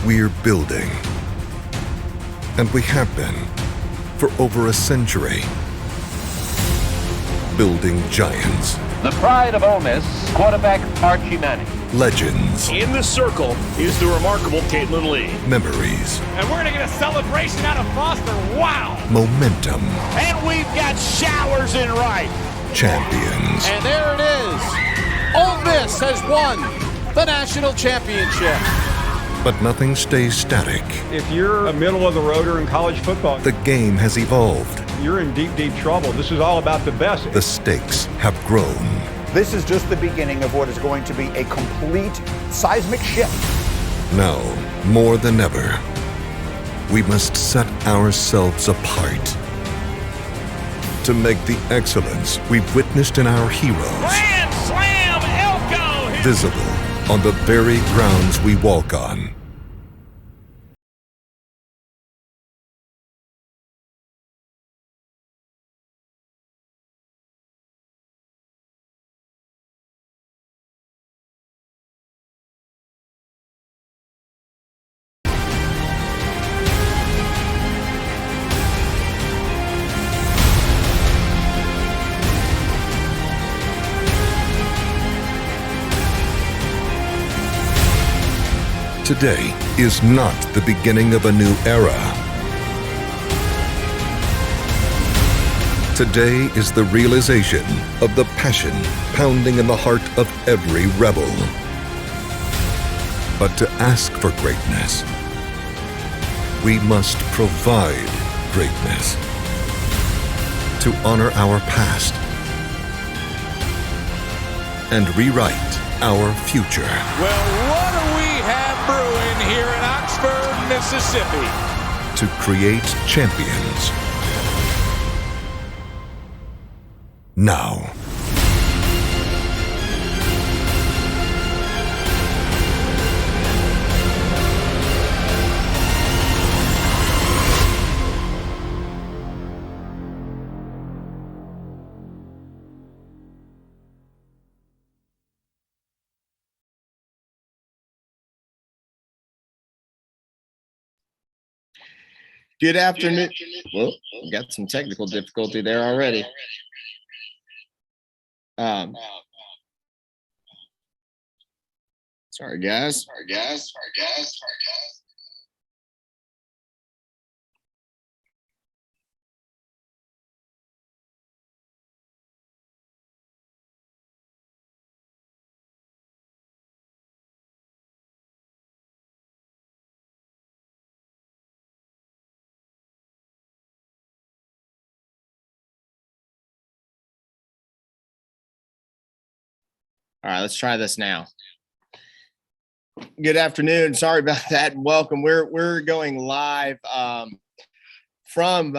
We're building, and we have been for over a century, building giants. The pride of Ole Miss, quarterback Archie Manning. Legends. In the circle is the remarkable Caitlin Lee. Memories. And we're going to get a celebration out of Foster. Wow! Momentum. And we've got showers in right. Champions. And there it is. Ole Miss has won the national championship. But nothing stays static. If you're a middle-of-the-roader in college football, The game has evolved. you're in deep, deep trouble. This is all about the best. The stakes have grown. This is just the beginning of what is going to be a complete seismic shift. Now, more than ever, we must set ourselves apart to make the excellence we've witnessed in our heroes Grand Slam Elko! visible on the very grounds we walk on. Today is not the beginning of a new era. Today is the realization of the passion pounding in the heart of every rebel. But to ask for greatness, we must provide greatness. To honor our past and rewrite our future. Well, what do we have brewing here in Oxford, Mississippi. to create champions. Now. Good afternoon. Well, we got some technical difficulty there already. Sorry, guys. All right, let's try this now. Good afternoon. Sorry about that. Welcome. We're going live from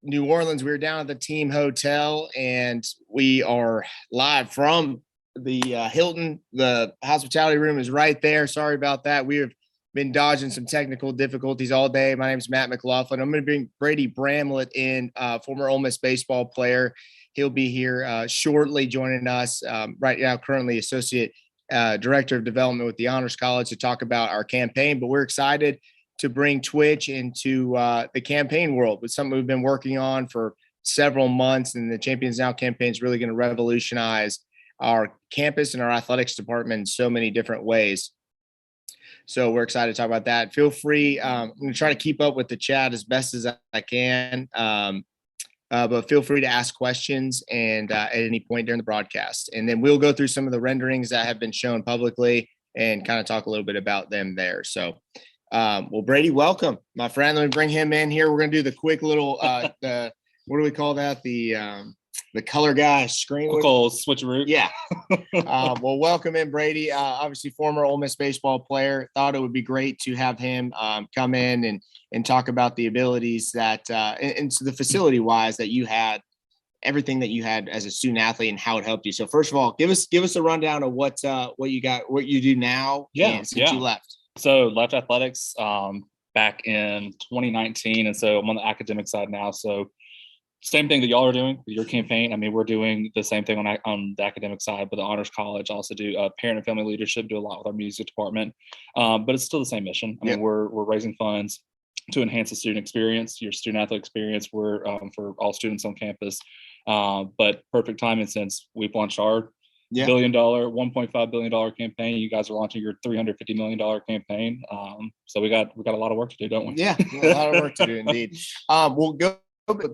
New Orleans. We're down at the team hotel, and we are live from the Hilton. The hospitality room is right there. Sorry about that. We have been dodging some technical difficulties all day. My name is Matt McLaughlin. I'm going to bring Brady Bramlett in, former Ole Miss baseball player. He'll be here shortly joining us right now, currently Associate Director of Development with the Honors College, to talk about our campaign. But we're excited to bring Twitch into the campaign world with something we've been working on for several months. And the Champions Now campaign is really going to revolutionize our campus and our athletics department in so many different ways. So we're excited to talk about that. Feel free. I'm going to try to keep up with the chat as best as I can. But feel free to ask questions and at any point during the broadcast. And then we'll go through some of the renderings that have been shown publicly and kind of talk a little bit about them there. So, well, Brady, welcome, my friend. Let me bring him in here. We're going to do the quick little, what do we call that? The color guy screen. We'll call switcheroo. Yeah. Well, welcome in, Brady. Obviously, former Ole Miss baseball player. Thought it would be great to have him come in and talk about the abilities that and so the facility wise that you had, everything that you had as a student athlete and how it helped you. So first of all, give us a rundown of what you got, what you do now. Since you left. So left athletics back in 2019, and so I'm on the academic side now. So same thing that y'all are doing with your campaign. I mean, we're doing the same thing on the academic side, but the Honors College also do parent and family leadership, do a lot with our music department. But it's still the same mission. I mean, we're raising funds to enhance the student experience, your student athlete experience. We're for all students on campus. But perfect timing since we've launched our $1.5 billion campaign. You guys are launching your $350 million campaign. So we got a lot of work to do, don't we? Yeah, a lot of work to do indeed. We'll go.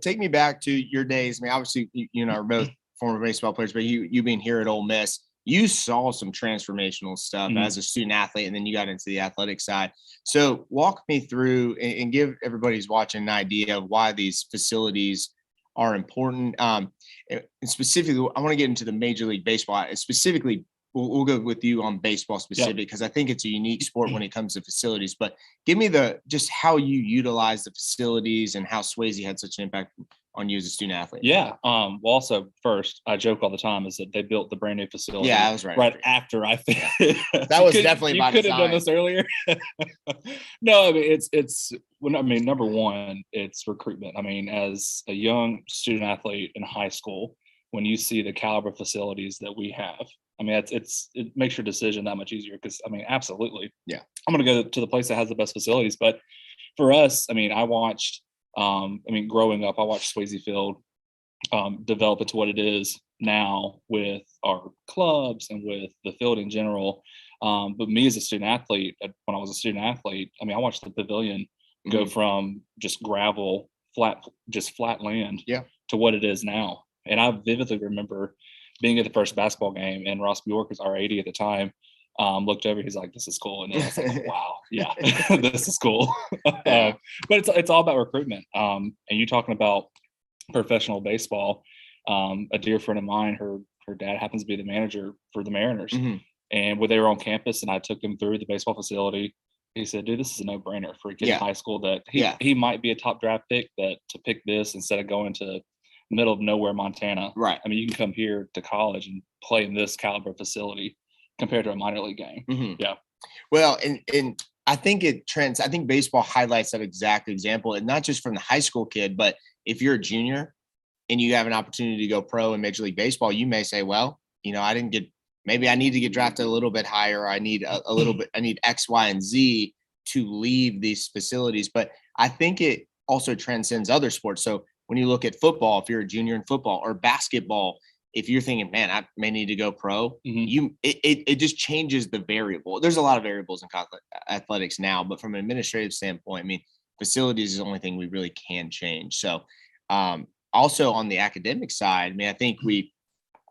Take me back to your days. I mean, obviously, you know, are both former baseball players, but you being here at Ole Miss, you saw some transformational stuff as a student athlete, and then you got into the athletic side. So walk me through and give everybody who's watching an idea of why these facilities are important. And specifically, I want to get into the Major League Baseball. Specifically, we'll go with you on baseball specific because I think it's a unique sport when it comes to facilities. But give me just how you utilize the facilities and how Swayze had such an impact on you as a student athlete. Yeah. Well, also first, I joke all the time is that they built the brand new facility. Yeah, I was right after I finished. That was definitely by design. You could have done this earlier. No, I mean number one, it's recruitment. I mean, as a young student athlete in high school, when you see the caliber of facilities that we have, I mean, it makes your decision that much easier because, I mean, absolutely. Yeah. I'm going to go to the place that has the best facilities. But for us, I mean, I watched, growing up, I watched Swayze Field develop into what it is now with our clubs and with the field in general. But me as a student athlete, when I was a student athlete, I mean, I watched the pavilion go from just gravel, flat land to what it is now. And I vividly remember being at the first basketball game, and Ross Bjork was our AD at the time, looked over, he's like, this is cool. And I was like, wow, yeah, this is cool. But it's all about recruitment. And you talking about professional baseball, a dear friend of mine, her dad happens to be the manager for the Mariners. And when they were on campus and I took them through the baseball facility, he said, dude, this is a no-brainer for a kid in high school that he might be a top draft pick, that to pick this instead of going to the middle of nowhere, Montana. Right. I mean, you can come here to college and play in this caliber facility compared to a minor league game. Mhm. Yeah. Well, and I think I think baseball highlights that exact example, and not just from the high school kid, but if you're a junior and you have an opportunity to go pro in Major League Baseball, you may say, well, maybe I need to get drafted a little bit higher. I need a little bit, I need X, Y, and Z to leave these facilities. But I think it also transcends other sports. So when you look at football, if you're a junior in football, or basketball, if you're thinking, man, I may need to go pro, it just changes the variable. There's a lot of variables in college athletics now, but from an administrative standpoint, I mean, facilities is the only thing we really can change. So also on the academic side, I mean, I think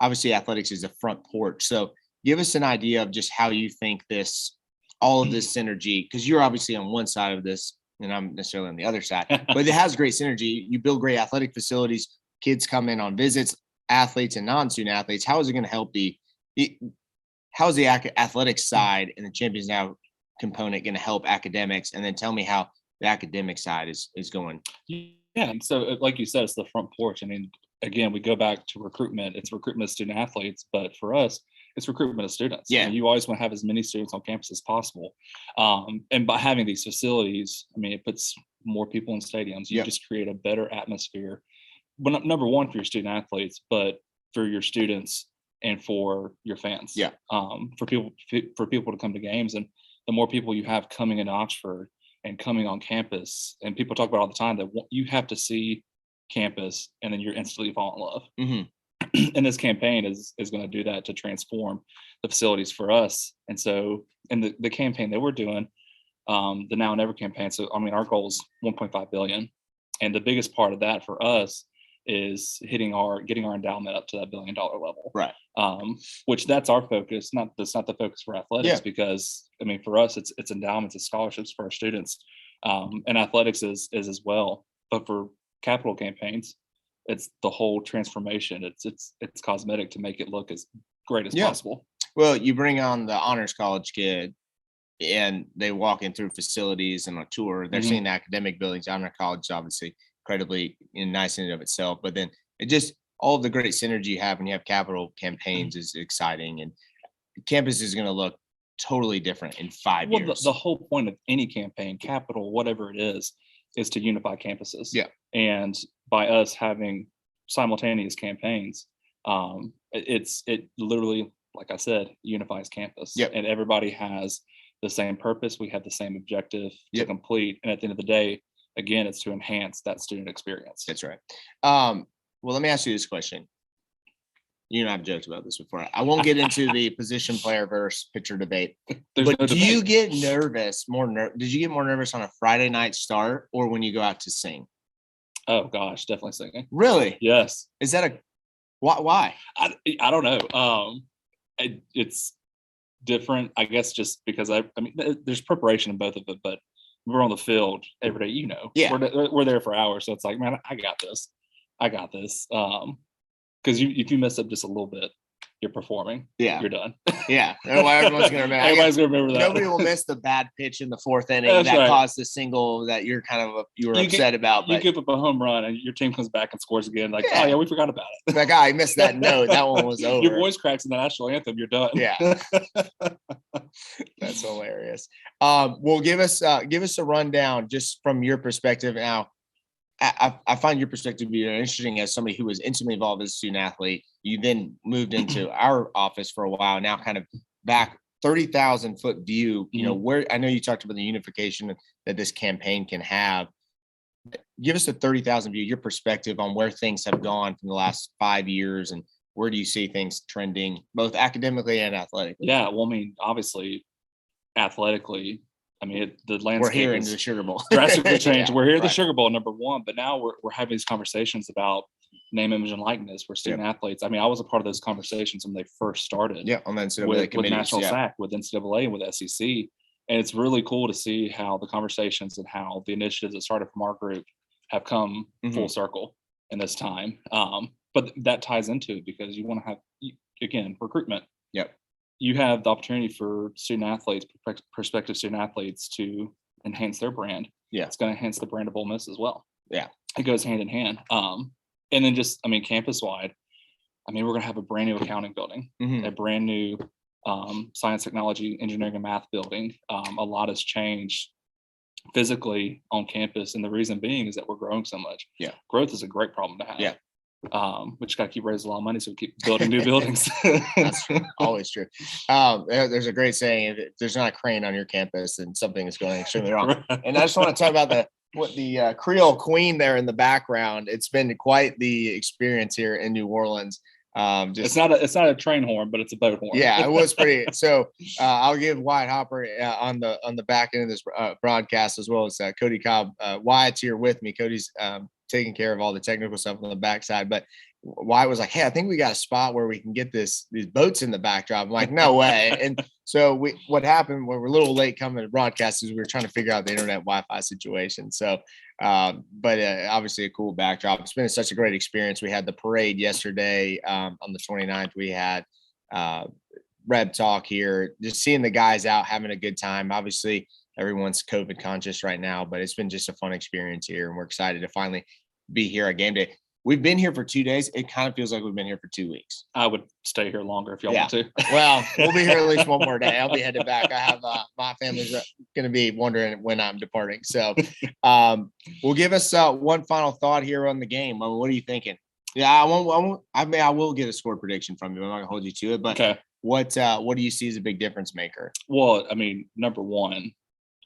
obviously athletics is the front porch. So give us an idea of just how you think all of this synergy, because you're obviously on one side of this and I'm necessarily on the other side, but it has great synergy. You build great athletic facilities, kids come in on visits, athletes and non-student athletes. How is it going to help how's the athletic side and the Champions Now component going to help academics? And then tell me how the academic side is going. Yeah. And so like you said, it's the front porch. I mean, again, we go back to recruitment. It's recruitment of student athletes, but for us, it's recruitment of students. Yeah. And you always want to have as many students on campus as possible. And by having these facilities, I mean, it puts more people in stadiums. You just create a better atmosphere. But number one, for your student athletes, but for your students and for your fans. Yeah. For people to come to games, and the more people you have coming into Oxford and coming on campus, and people talk about all the time that you have to see campus and then you're instantly fall in love. Mm-hmm. And this campaign is going to do that, to transform the facilities for us. And so in the campaign that we're doing, the Now or Never campaign. So, I mean, our goal is 1.5 billion. And the biggest part of that for us is getting our endowment up to that $1 billion level. Right. Which that's our focus. That's not the focus for athletics, because I mean, for us, it's endowments, it's scholarships for our students. And athletics is as well. But for capital campaigns, it's the whole transformation. It's cosmetic to make it look as great as possible. Well, you bring on the honors college kid and they walk in through facilities and a tour. They're seeing the academic buildings. Honor college is obviously incredibly nice in and of itself, but then it just, all of the great synergy you have when you have capital campaigns is exciting, and campus is going to look totally different in 5 years. The whole point of any campaign, capital, whatever it is to unify campuses. Yeah. And by us having simultaneous campaigns, it literally, like I said, unifies campus. Yep. And everybody has the same purpose. We have the same objective to complete. And at the end of the day, again, it's to enhance that student experience. That's right. Well, let me ask you this question. You and I have joked about this before. I won't get into the position player versus pitcher debate. But do you get nervous? Did you get more nervous on a Friday night start or when you go out to sing? Oh gosh, definitely singing. Really? Yes. Is that why? I don't know. It's different, I guess, just because I mean, there's preparation in both of it, but we're on the field every day. You know, we're there for hours, so it's like, man, I got this. Because if you mess up just a little bit, you're performing. Yeah, you're done. Yeah, everyone's gonna remember. Everybody's gonna remember that. Nobody will miss the bad pitch in the fourth inning that caused the single that you were upset about. You give up a home run and your team comes back and scores again. Like, oh yeah, we forgot about it. Like, I missed that note. That one was over. Your voice cracks in the national anthem. You're done. Yeah, that's hilarious. Well, give us a rundown just from your perspective now. I find your perspective to be interesting as somebody who was intimately involved as a student athlete. You then moved into our office for a while, now kind of back 30,000 foot view, you know, where I know you talked about the unification that this campaign can have. Give us a 30,000 view, your perspective on where things have gone from the last 5 years and where do you see things trending both academically and athletically? Yeah, well, I mean, obviously athletically, I mean, the landscape we're here in the Sugar Bowl. Drastically changed. We're here at the Sugar Bowl, number one, but now we're having these conversations about name, image, and likeness for student athletes. I mean, I was a part of those conversations when they first started. Yeah, on the NCAA with National SAC, with NCAA, and with SEC. And it's really cool to see how the conversations and how the initiatives that started from our group have come full circle in this time. But that ties into it because you want to have, again, recruitment. Yep. you have the opportunity for student athletes, prospective student athletes, to enhance their brand. Yeah. It's going to enhance the brand of Ole Miss as well. Yeah. It goes hand in hand. And then just, I mean, campus wide, I mean, we're going to have a brand new accounting building, a brand new science, technology, engineering, and math building. A lot has changed physically on campus. And the reason being is that we're growing so much. Yeah. Growth is a great problem to have. Yeah. We just got to keep raising a lot of money, so we keep building new buildings. That's always true. There's a great saying: if there's not a crane on your campus, then something is going extremely wrong. And I just want to talk about the Creole Queen there in the background. It's been quite the experience here in New Orleans. It's not a train horn, but it's a boat horn. Yeah, it was pretty. So I'll give Wyatt Hopper on the back end of this broadcast, as well as Cody Cobb. Wyatt's here with me. Cody's taking care of all the technical stuff on the backside, but Wyatt was like, "Hey, I think we got a spot where we can get these boats in the backdrop." I'm like, "No way!" And so what happened? We're a little late coming to broadcast is we were trying to figure out the internet Wi-Fi situation. So, but obviously a cool backdrop. It's been such a great experience. We had the parade yesterday on the 29th. We had Reb Talk here, just seeing the guys out having a good time. Obviously, everyone's COVID conscious right now, but it's been just a fun experience here, and we're excited to finally be here at game day. We've been here for 2 days. It kind of feels like we've been here for 2 weeks. I would stay here longer if y'all want to. Well, we'll be here at least one more day. I'll be headed back. I have my family's going to be wondering when I'm departing. So we'll give us one final thought here on the game. I mean, what are you thinking? Yeah, I will get a score prediction from you. I'm not going to hold you to it, but okay. What do you see as a big difference maker? Well, I mean, number one,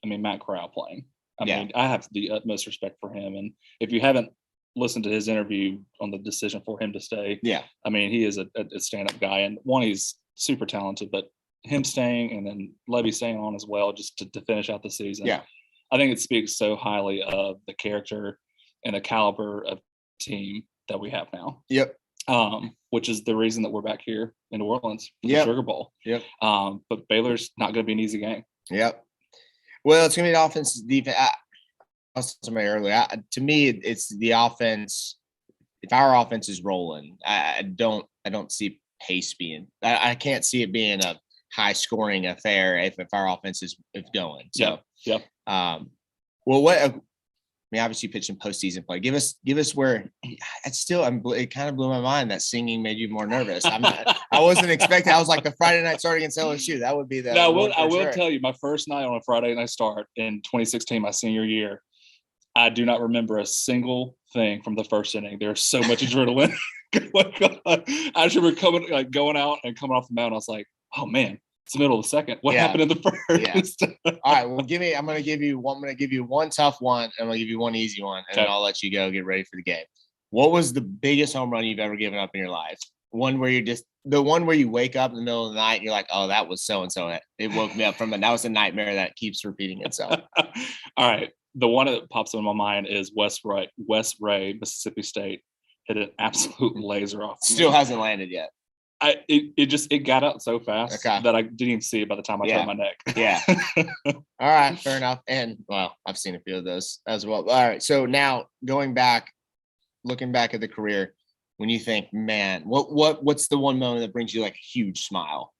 Matt Corral playing. I mean, I have the utmost respect for him. And if you haven't listened to his interview on the decision for him to stay, I mean, he is a stand-up guy. And one, he's super talented, but him staying and then Levy staying on as well, just to finish out the season. Yeah. I think it speaks so highly of the character and the caliber of team that we have now. Yep. Which is the reason that we're back here in New Orleans for the Sugar Bowl. Yep. But Baylor's not going to be an easy game. Yep. Well, it's going to be an offense defense. I was somebody earlier. To me, it's the offense. If our offense is rolling, I don't see pace being. I can't see it being a high scoring affair if our offense is going. So well, obviously pitching postseason play. Give us where it's still. It kind of blew my mind that singing made you more nervous. I wasn't expecting. I was like the Friday night start against LSU. That would be the. No, I will tell you, my first night on a Friday night start in 2016, my senior year, I do not remember a single thing from the first inning. There's so much adrenaline. I just remember going out and coming off the mound. I was like, oh man. It's the middle of the second. What happened in the first? Yeah. All right. Well, I'm going to give you one tough one, and I'm going to give you one easy one, and then I'll let you go get ready for the game. What was the biggest home run you've ever given up in your life? One where the one where you wake up in the middle of the night and you're like, oh, that was so-and-so. It woke me up from it. That was a nightmare that keeps repeating itself. All right. The one that pops in my mind is West Ray, Mississippi State, hit an absolute laser off. Still hasn't landed yet. It got out so fast that I didn't even see it by the time I turned my neck. Yeah. All right, fair enough. And well, I've seen a few of those as well. All right. So now looking back at the career, when you think, man, what's the one moment that brings you like a huge smile?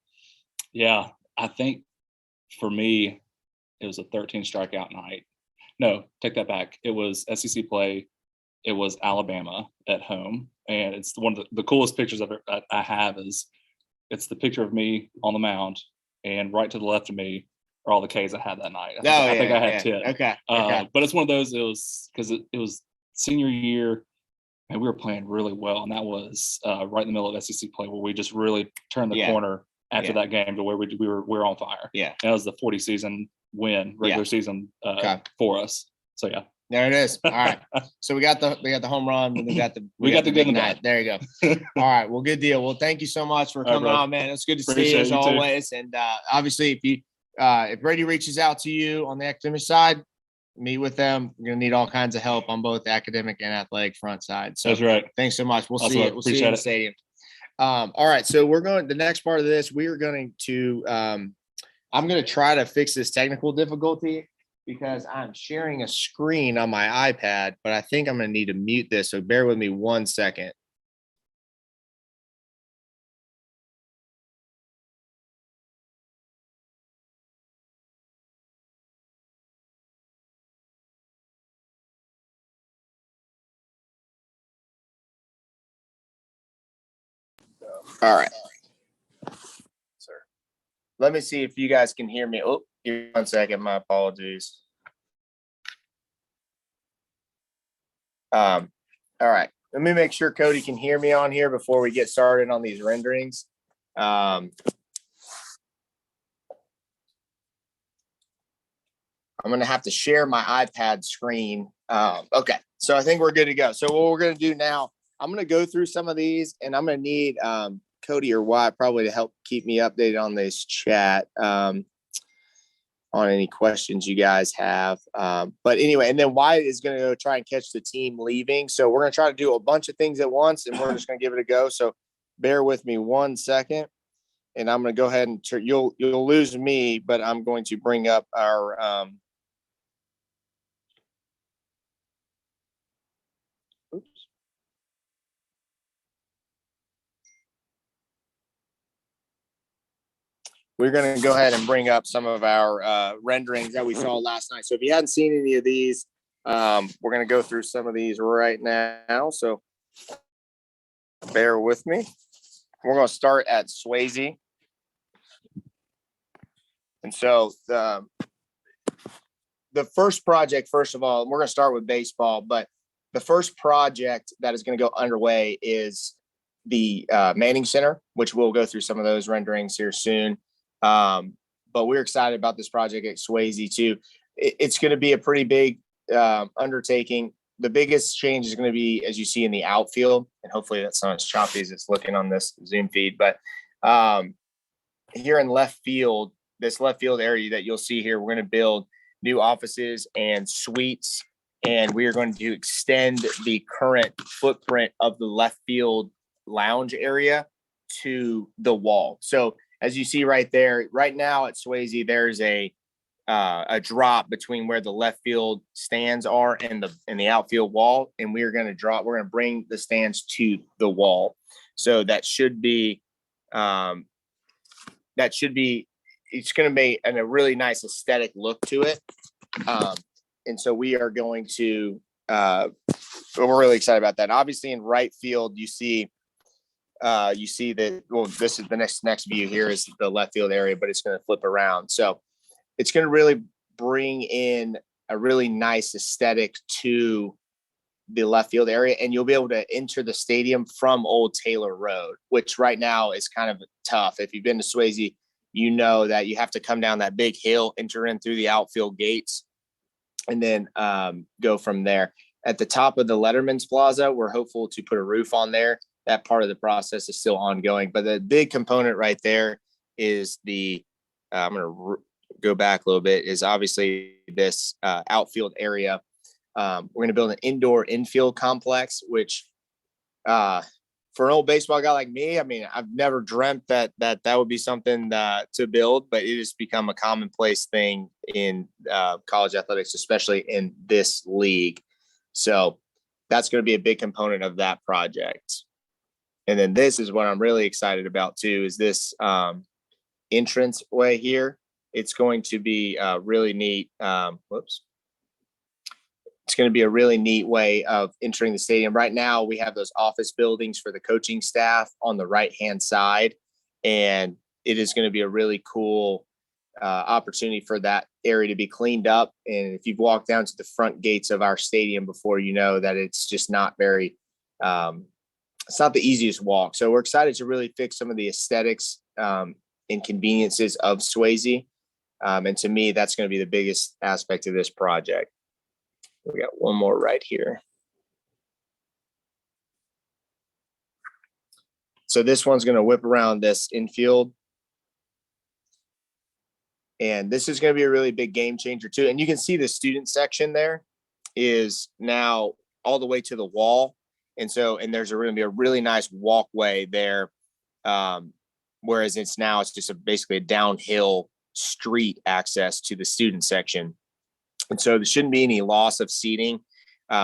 Yeah, I think for me, it was a 13 strikeout night. No, take that back. It was SEC play. It was Alabama at home. And it's one of the coolest pictures I have is it's the picture of me on the mound, and right to the left of me are all the Ks I had that night. I think I had 10. Okay. But it's one of those, it was because it was senior year and we were playing really well. And that was right in the middle of SEC play where we just really turned the corner after that game to where we were on fire. Yeah. That was the 40 season win, regular season for us. So yeah. There it is. All right. So we got the home run. We got the good night. There you go. All right. Well, good deal. Well, thank you so much for coming on, man. It's good to see you as always. And obviously, if Brady reaches out to you on the academic side, meet with them. We're gonna need all kinds of help on both the academic and athletic front side. So that's right. Thanks so much. We'll see you. We'll see you in the stadium. All right. So the next part of this, we are going to. I'm going to try to fix this technical difficulty, because I'm sharing a screen on my iPad, but I think I'm going to need to mute this. So bear with me 1 second. All right. Sir. Let me see if you guys can hear me. Oh, give me 1 second. My apologies. All right. Let me make sure Cody can hear me on here before we get started on these renderings. I'm going to have to share my iPad screen. Okay. So I think we're good to go. So what we're going to do now, I'm going to go through some of these, and I'm going to need Cody or Wyatt probably to help keep me updated on this chat on any questions you guys have. But anyway, and then Wyatt is going to go try and catch the team leaving. So we're going to try to do a bunch of things at once, and we're just going to give it a go. So bear with me 1 second, and I'm going to go ahead and you'll lose me, but I'm going to bring up our we're going to go ahead and bring up some of our renderings that we saw last night. So if you hadn't seen any of these, we're going to go through some of these right now. So bear with me. We're going to start at Swayze. And so the first project, first of all, we're going to start with baseball, but the first project that is going to go underway is the Manning Center, which we'll go through some of those renderings here soon. But we're excited about this project at Swayze too. It's going to be a pretty big undertaking. The biggest change is going to be, as you see in the outfield, and hopefully that's not as choppy as it's looking on this Zoom feed, but here in left field, this left field area that you'll see here, we're going to build new offices and suites, and we are going to extend the current footprint of the left field lounge area to the wall. So as you see right there, right now at Swayze, there's a drop between where the left field stands are and the outfield wall, and we're going to bring the stands to the wall. So that should be it's going to be a really nice aesthetic look to it. And so we are going to we're really excited about that. Obviously in right field, you see that, well, this is the next view here is the left field area, but it's going to flip around. So it's going to really bring in a really nice aesthetic to the left field area, and you'll be able to enter the stadium from Old Taylor Road, which right now is kind of tough. If you've been to Swayze, you know that you have to come down that big hill, enter in through the outfield gates, and then go from there. At the top of the Letterman's Plaza, we're hopeful to put a roof on there. That part of the process is still ongoing, but the big component right there is I'm going to go back a little bit, is obviously this outfield area. We're going to build an indoor infield complex, which for an old baseball guy like me, I mean, I've never dreamt that would be something to build, but it has become a commonplace thing in college athletics, especially in this league. So that's going to be a big component of that project. And then this is what I'm really excited about too, is this entrance way here. It's going to be really neat. It's going to be a really neat way of entering the stadium. Right now, we have those office buildings for the coaching staff on the right-hand side, and it is going to be a really cool opportunity for that area to be cleaned up. And if you've walked down to the front gates of our stadium before, you know that it's just not very it's not the easiest walk. So we're excited to really fix some of the aesthetics and conveniences of Swayze. And to me, that's going to be the biggest aspect of this project. We got one more right here. So this one's going to whip around this infield. And this is going to be a really big game changer too. And you can see the student section there is now all the way to the wall. And there's going to be a really nice walkway there. Whereas it's just basically a downhill street access to the student section. And so there shouldn't be any loss of seating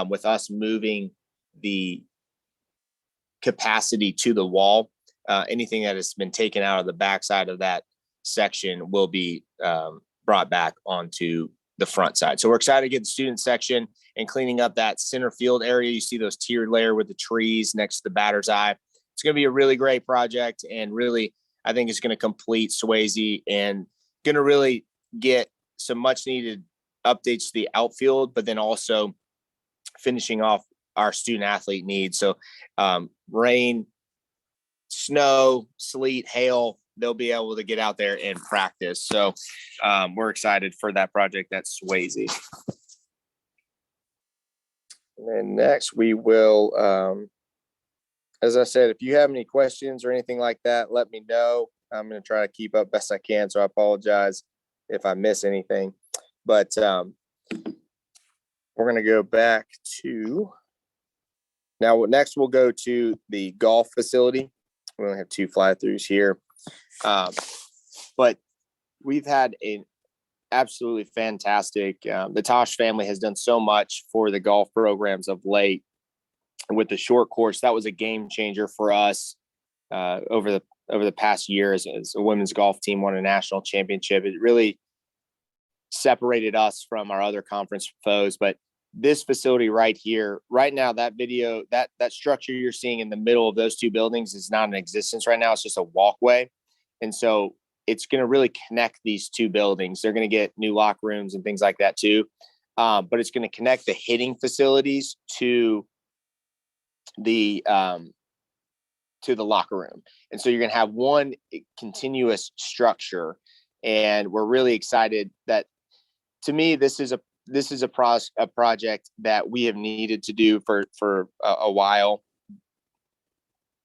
with us moving the capacity to the wall. Anything that has been taken out of the backside of that section will be brought back onto the front side. So we're excited to get the student section and cleaning up that center field area. You see those tiered layer with the trees next to the batter's eye. it's going to be a really great project, and really, I think it's going to complete Swayze and going to really get some much needed updates to the outfield, but then also finishing off our student athlete needs. So rain, snow, sleet, hail, they'll be able to get out there and practice. So we're excited for that project at Swayze. And then next we will, as I said, if you have any questions or anything like that, let me know. I'm going to try to keep up best I can. So I apologize if I miss anything, but we're going to go back to now. Next, we'll go to the golf facility. We only have 2 fly-throughs here, but we've had an absolutely fantastic. The Tosh family has done so much for the golf programs of late. And with the short course, that was a game changer for us over the past year as a women's golf team won a national championship. It really separated us from our other conference foes. But this facility right here, right now, that video, that structure you're seeing in the middle of those 2 buildings is not in existence right now. It's just a walkway. And so it's going to really connect these 2 buildings. They're going to get new locker rooms and things like that too. But it's going to connect the hitting facilities to the locker room. And so you're going to have one continuous structure. And we're really excited that, to me, this is a project that we have needed to do for a while.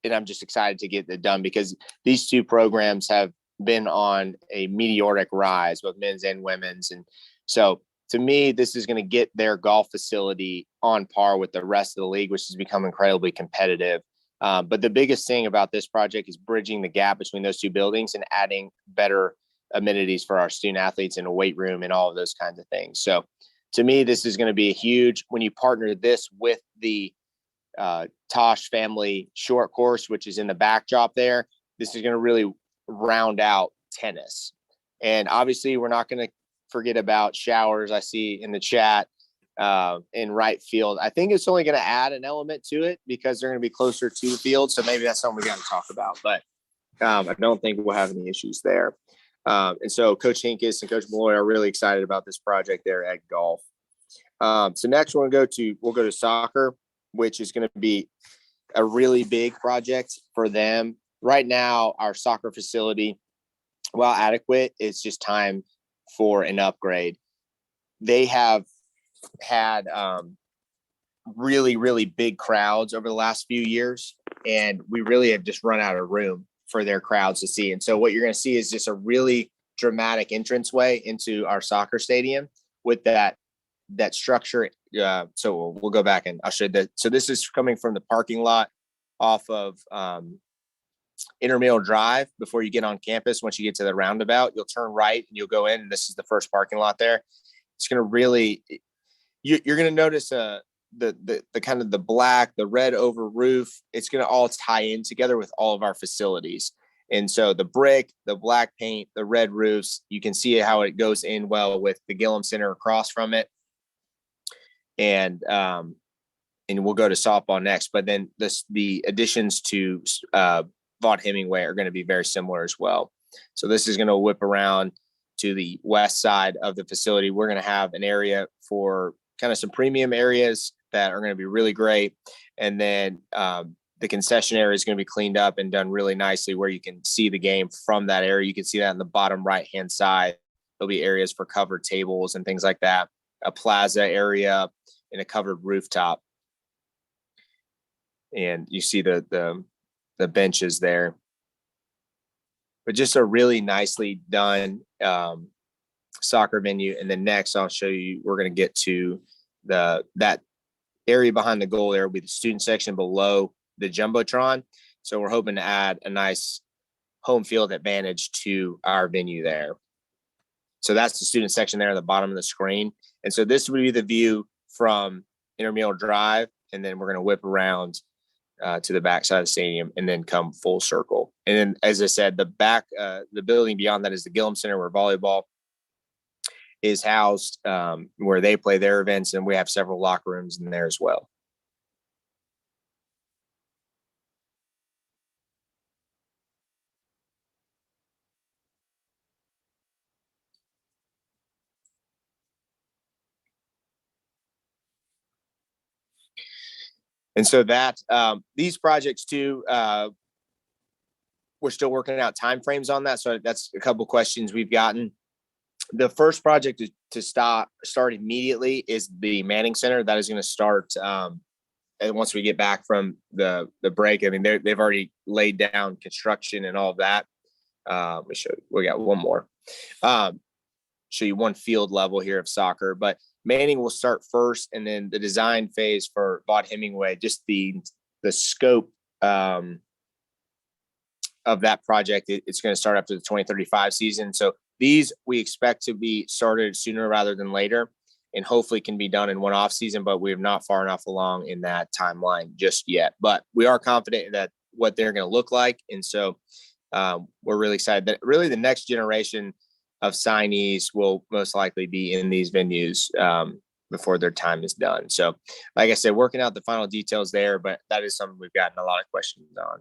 And I'm just excited to get it done because these 2 programs have been on a meteoric rise, both men's and women's. And so to me, this is going to get their golf facility on par with the rest of the league, which has become incredibly competitive. But the biggest thing about this project is bridging the gap between those 2 buildings and adding better amenities for our student athletes in a weight room and all of those kinds of things. So to me, this is going to be a huge, when you partner this with the Tosh family short course, which is in the backdrop there, this is going to really round out tennis. And obviously we're not going to forget about showers. I see in the chat in right field. I think it's only going to add an element to it because they're going to be closer to the field. So maybe that's something we got to talk about, but I don't think we'll have any issues there. And so Coach Hinkes and Coach Malloy are really excited about this project there at golf. So next we'll go to soccer, which is going to be a really big project for them. Right now, our soccer facility, while adequate, it's just time for an upgrade. They have had really, really big crowds over the last few years, and we really have just run out of room for their crowds to see. And so what you're going to see is just a really dramatic entranceway into our soccer stadium with that structure. So we'll go back and I'll show you that. So this is coming from the parking lot off of Intramural Drive. Before you get on campus, once you get to the roundabout, you'll turn right and you'll go in, and this is the first parking lot there. It's going to really, you're going to notice the kind of the red over roof. It's going to all tie in together with all of our facilities. And so the brick, the black paint, the red roofs, you can see how it goes in well with the Gillum Center across from it. And we'll go to softball next, but then the additions to Vaught Hemingway are going to be very similar as well. So this is going to whip around to the west side of the facility. We're going to have an area for kind of some premium areas that are going to be really great. And then the concession area is going to be cleaned up and done really nicely where you can see the game from that area. You can see that in the bottom right-hand side. There'll be areas for covered tables and things like that, a plaza area and a covered rooftop. And you see the benches there. But just a really nicely done soccer venue. And then next I'll show you, we're going to get to that area behind the goal. There will be the student section below the Jumbotron. So we're hoping to add a nice home field advantage to our venue there. So that's the student section there at the bottom of the screen. And so this would be the view from Intramural Drive. And then we're going to whip around to the back side of the stadium and then come full circle. And then, as I said, the building beyond that is the Gillum Center where volleyball is housed, where they play their events. And we have several locker rooms in there as well. And so that these projects too, we're still working out timeframes on that. So that's a couple questions we've gotten. The first project to start immediately is the Manning Center. That is going to start and once we get back from the break. I mean, they've already laid down construction and all of that. Let me show you. We got one more. Show you one field level here of soccer, but Manning will start first, and then the design phase for Vaught Hemingway, just the scope of that project. It's going to start after the 2035 season. So these we expect to be started sooner rather than later, and hopefully can be done in one off season, but we're not far enough along in that timeline just yet. But we are confident that what they're going to look like. And so we're really excited that really the next generation of signees will most likely be in these venues before their time is done. So like I said, working out the final details there, but that is something we've gotten a lot of questions on.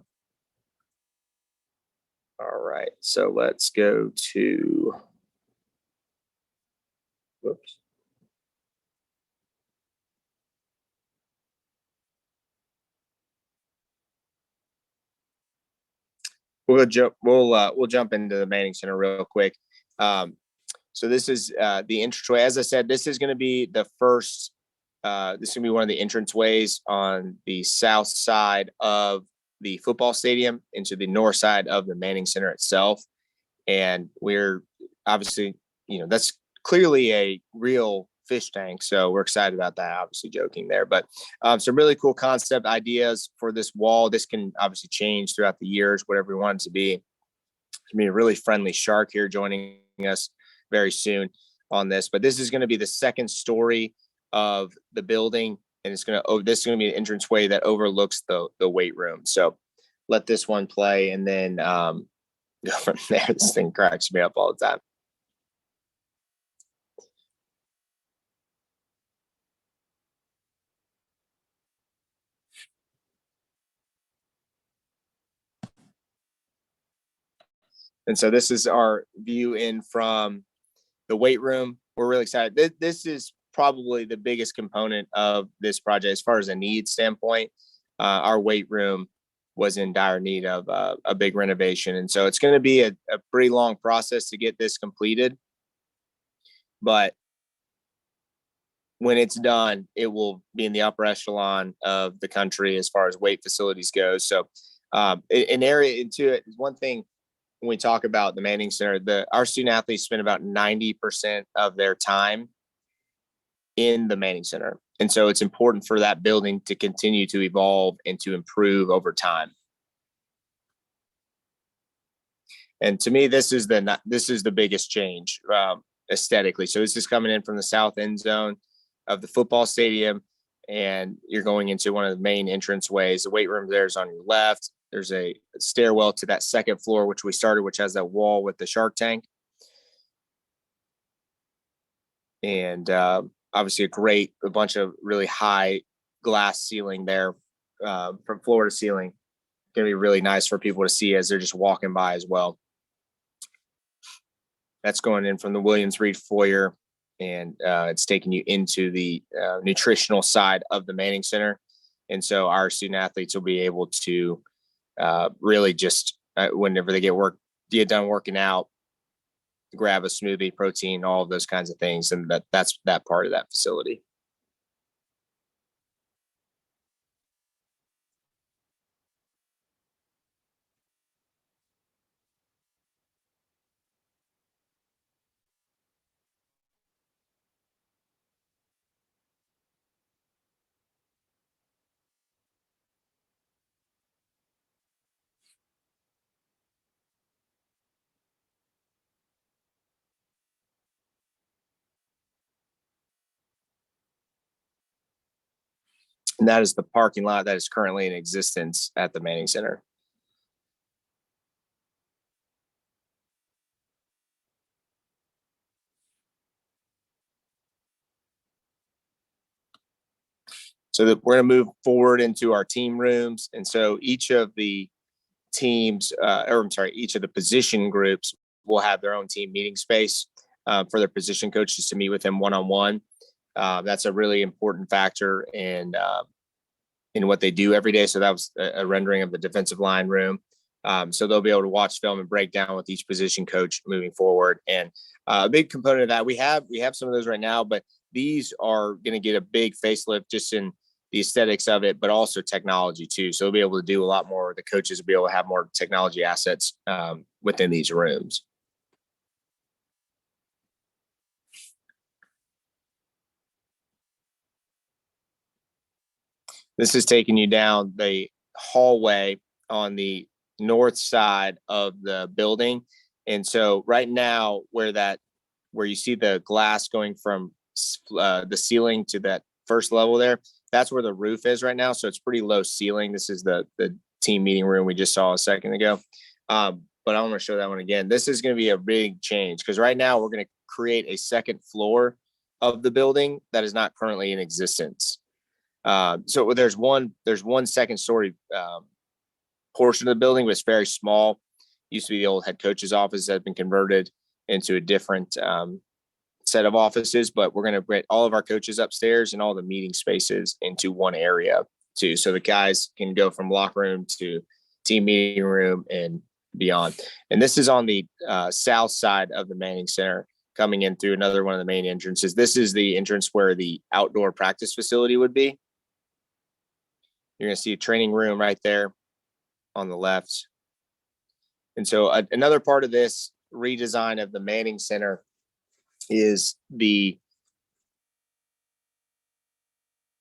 All right, so let's go to, whoops. We'll jump into the Manning Center real quick. So this is the entranceway. As I said, this is going to be the first. This is going to be one of the entranceways on the south side of the football stadium into the north side of the Manning Center itself. And we're obviously, that's clearly a real fish tank. So we're excited about that, obviously joking there, but some really cool concept ideas for this wall. This can obviously change throughout the years, whatever we want it to be. It's going to be a really friendly shark here joining us very soon on this, but this is going to be the second story of the building, and this is going to be an entranceway that overlooks the weight room. So let this one play, and then go from there. This thing cracks me up all the time. And so this is our view in from the weight room. We're really excited. This is probably the biggest component of this project as far as a need standpoint. Our weight room was in dire need of a big renovation. And so it's going to be a pretty long process to get this completed. But when it's done, it will be in the upper echelon of the country as far as weight facilities go. So an area into it is one thing. When we talk about the Manning Center, our student athletes spend about 90% of their time in the Manning Center. And so it's important for that building to continue to evolve and to improve over time. And to me, this is the biggest change aesthetically. So this is coming in from the south end zone of the football stadium, and you're going into one of the main entrance ways. The weight room there is on your left. There's a stairwell to that second floor, which we started, which has that wall with the shark tank. And obviously a bunch of really high glass ceiling there from floor to ceiling. Going to be really nice for people to see as they're just walking by as well. That's going in from the Williams Reed foyer, and it's taking you into the nutritional side of the Manning Center. And so our student athletes will be able to really just whenever they get done working out, grab a smoothie, protein, all of those kinds of things. And that's that part of that facility. And that is the parking lot that is currently in existence at the Manning Center. So we're going to move forward into our team rooms. And so each of the teams, each of the position groups will have their own team meeting space for their position coaches to meet with them one-on-one. That's a really important factor in in what they do every day. So that was a rendering of the defensive line room. So they'll be able to watch film and break down with each position coach moving forward. And a big component of that, we have some of those right now, but these are going to get a big facelift just in the aesthetics of it, but also technology too. So they'll be able to do a lot more. The coaches will be able to have more technology assets within these rooms. This is taking you down the hallway on the north side of the building. And so right now where you see the glass going from the ceiling to that first level there, that's where the roof is right now. So it's pretty low ceiling. This is the team meeting room we just saw a second ago. But I want to show that one again. This is going to be a big change because right now we're going to create a second floor of the building that is not currently in existence. So there's one second story portion of the building, but it's very small. Used to be the old head coach's office that had been converted into a different set of offices, but we're going to bring all of our coaches upstairs and all the meeting spaces into one area too. So the guys can go from locker room to team meeting room and beyond. And this is on the south side of the Manning Center, coming in through another one of the main entrances. This is the entrance where the outdoor practice facility would be. You're going to see a training room right there on the left. And so another part of this redesign of the Manning Center is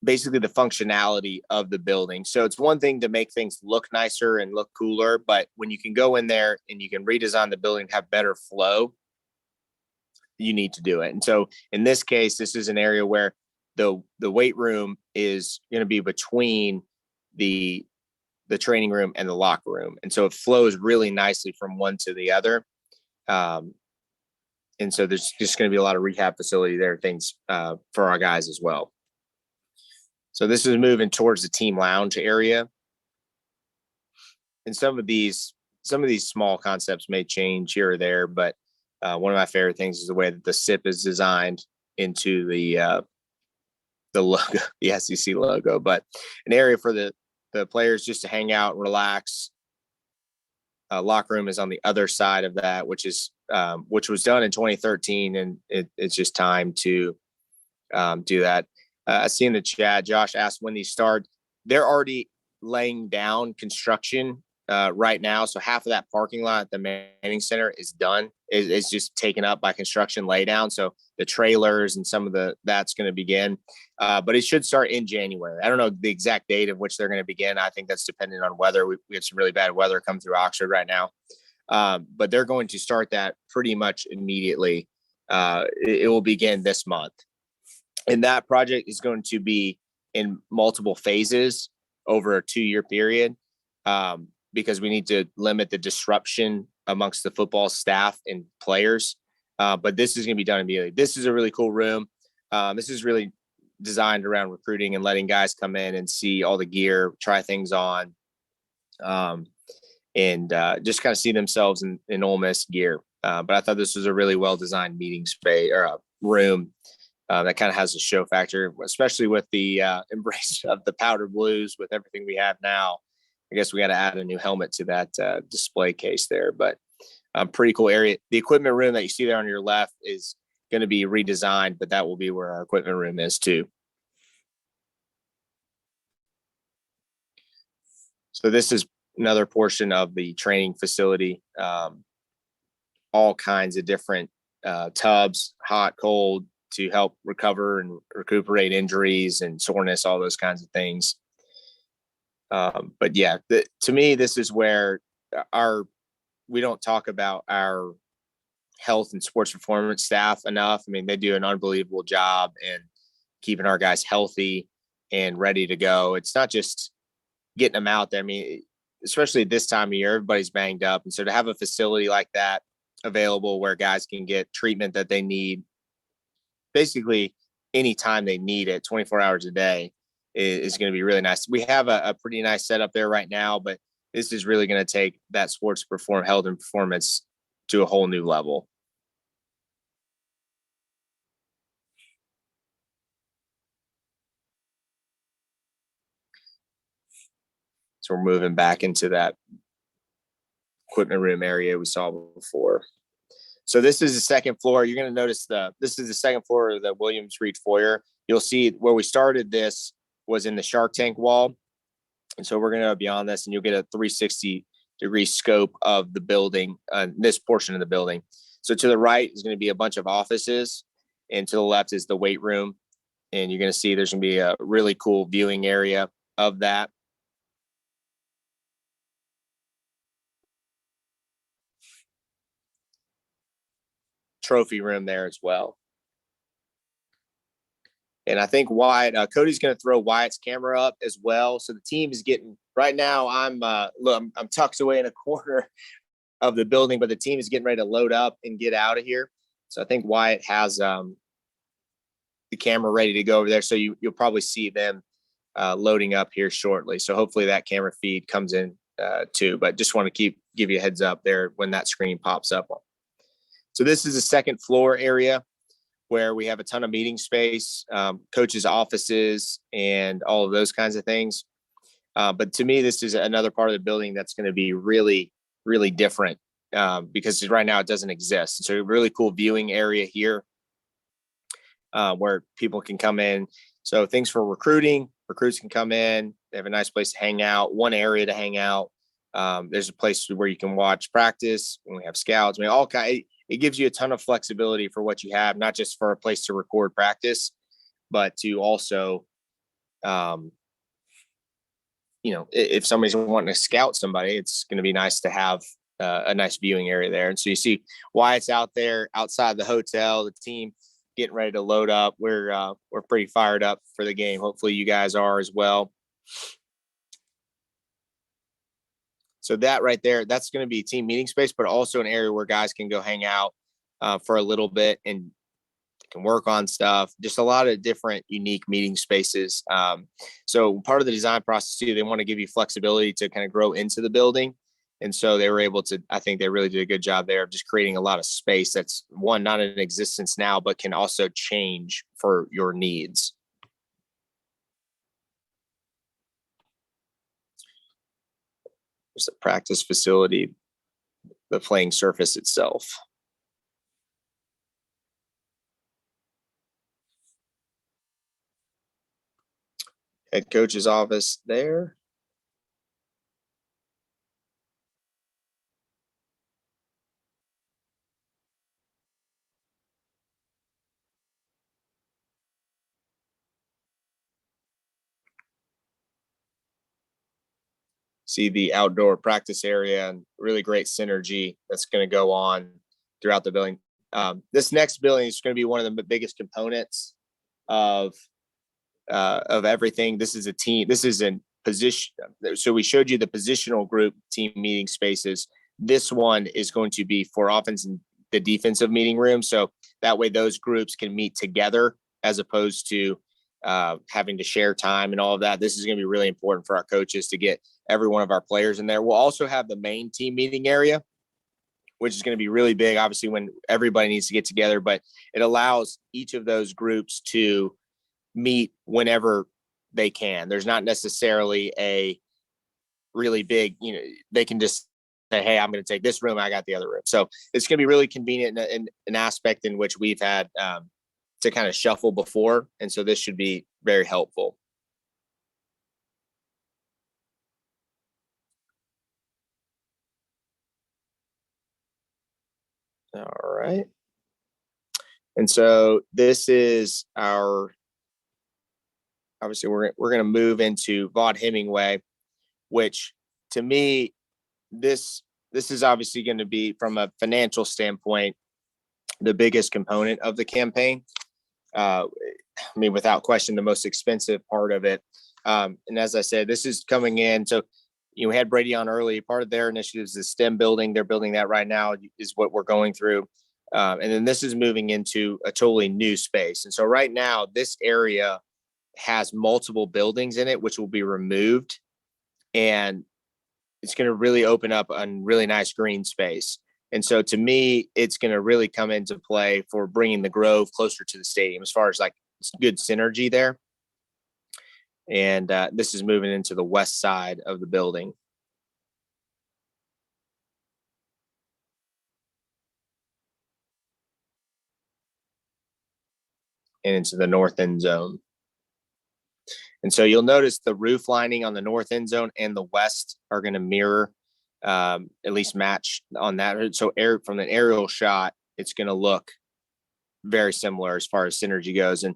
basically the functionality of the building. So it's one thing to make things look nicer and look cooler, but when you can go in there and you can redesign the building, have better flow, you need to do it. And so in this case, this is an area where the weight room is going to be between the training room and the locker room. And so it flows really nicely from one to the other. And so there's just going to be a lot of rehab facility there, things for our guys as well. So this is moving towards the team lounge area. And some of these small concepts may change here or there, but one of my favorite things is the way that the SIP is designed into the logo, the SEC logo, but an area for the players just to hang out and relax. Locker room is on the other side of that, which was done in 2013, and it's just time to do that. I see in the chat, Josh asked when these start. They're already laying down construction right now. So half of that parking lot at the Manning Center is done. It's just taken up by construction laydown. So the trailers and some of that's going to begin. But it should start in January. I don't know the exact date of which they're going to begin. I think that's dependent on weather. We had some really bad weather come through Oxford right now. But they're going to start that pretty much immediately. It will begin this month. And that project is going to be in multiple phases over a 2-year period. Because we need to limit the disruption amongst the football staff and players. But this is going to be done immediately. This is a really cool room. This is really designed around recruiting and letting guys come in and see all the gear, try things on, and just kind of see themselves in Ole Miss gear. But I thought this was a really well-designed meeting space or a room that kind of has a show factor, especially with the embrace of the powder blues with everything we have now. I guess we got to add a new helmet to that display case there, but pretty cool area. The equipment room that you see there on your left is going to be redesigned, but that will be where our equipment room is too. So this is another portion of the training facility. All kinds of different tubs, hot, cold, to help recover and recuperate injuries and soreness, all those kinds of things. But yeah, to me, this is where we don't talk about our health and sports performance staff enough. I mean, they do an unbelievable job in keeping our guys healthy and ready to go. It's not just getting them out there. I mean, especially this time of year, everybody's banged up. And so to have a facility like that available where guys can get treatment that they need basically anytime they need it, 24 hours a day, is going to be really nice. We have a pretty nice setup there right now, but this is really going to take that sports health and performance to a whole new level. So we're moving back into that equipment room area we saw before. So this is the second floor. You're going to notice this is the second floor of the Williams Reed foyer. You'll see where we started this was in the Shark Tank wall. And so we're going to go beyond this, and you'll get a 360-degree scope of the building, this portion of the building. So to the right is going to be a bunch of offices, and to the left is the weight room. And you're going to see there's going to be a really cool viewing area of that. Trophy room there as well. And I think Wyatt, Cody's going to throw Wyatt's camera up as well. So the team is getting, right now I'm tucked away in a corner of the building, but the team is getting ready to load up and get out of here. So I think Wyatt has the camera ready to go over there. So you'll probably see them loading up here shortly. So hopefully that camera feed comes in too, but just want to give you a heads up there when that screen pops up. So this is the second floor area where we have a ton of meeting space, coaches' offices, and all of those kinds of things. But to me, this is another part of the building that's going to be really, really different because right now it doesn't exist. So a really cool viewing area here where people can come in. So things for recruiting, recruits can come in. They have a nice place to hang out, one area to hang out. There's a place where you can watch practice when we have scouts. I mean, it gives you a ton of flexibility for what you have, not just for a place to record practice, but to also, if somebody's wanting to scout somebody, it's going to be nice to have a nice viewing area there. And so you see why it's out there outside the hotel, the team getting ready to load up. We're pretty fired up for the game. Hopefully you guys are as well. So that right there, that's going to be team meeting space, but also an area where guys can go hang out for a little bit and can work on stuff. Just a lot of different unique meeting spaces. So part of the design process too, they want to give you flexibility to kind of grow into the building. And so they were able to, I think they really did a good job there of just creating a lot of space that's one, not in existence now, but can also change for your needs. There's the practice facility, the playing surface itself. Head coach's office there. See the outdoor practice area and really great synergy that's going to go on throughout the building. This next building is going to be one of the biggest components of everything. This is a team. This is a position. So we showed you the positional group team meeting spaces. This one is going to be for offense and the defensive meeting room. So that way those groups can meet together as opposed to having to share time and all of that. This is going to be really important for our coaches to get every one of our players in there. We'll also have the main team meeting area, which is going to be really big, obviously, when everybody needs to get together, but it allows each of those groups to meet whenever they can. There's not necessarily a really big, they can just say, hey, I'm going to take this room, I got the other room. So it's going to be really convenient in an aspect in which we've had to kind of shuffle before. And so this should be very helpful. All right. And so this is obviously we're going to move into Vaught Hemingway, which to me, this is obviously going to be, from a financial standpoint, the biggest component of the campaign. Without question, the most expensive part of it. And as I said, this is coming in. So, we had Brady on early. Part of their initiative is the STEM building. They're building that right now, is what we're going through. And then this is moving into a totally new space. And so right now, this area has multiple buildings in it, which will be removed. And it's going to really open up a really nice green space. And so to me, it's going to really come into play for bringing the Grove closer to the stadium as far as like good synergy there. And this is moving into the west side of the building. And into the north end zone. And so you'll notice the roof lining on the north end zone and the west are going to mirror, at least match on that. So from an aerial shot, it's going to look very similar as far as synergy goes. And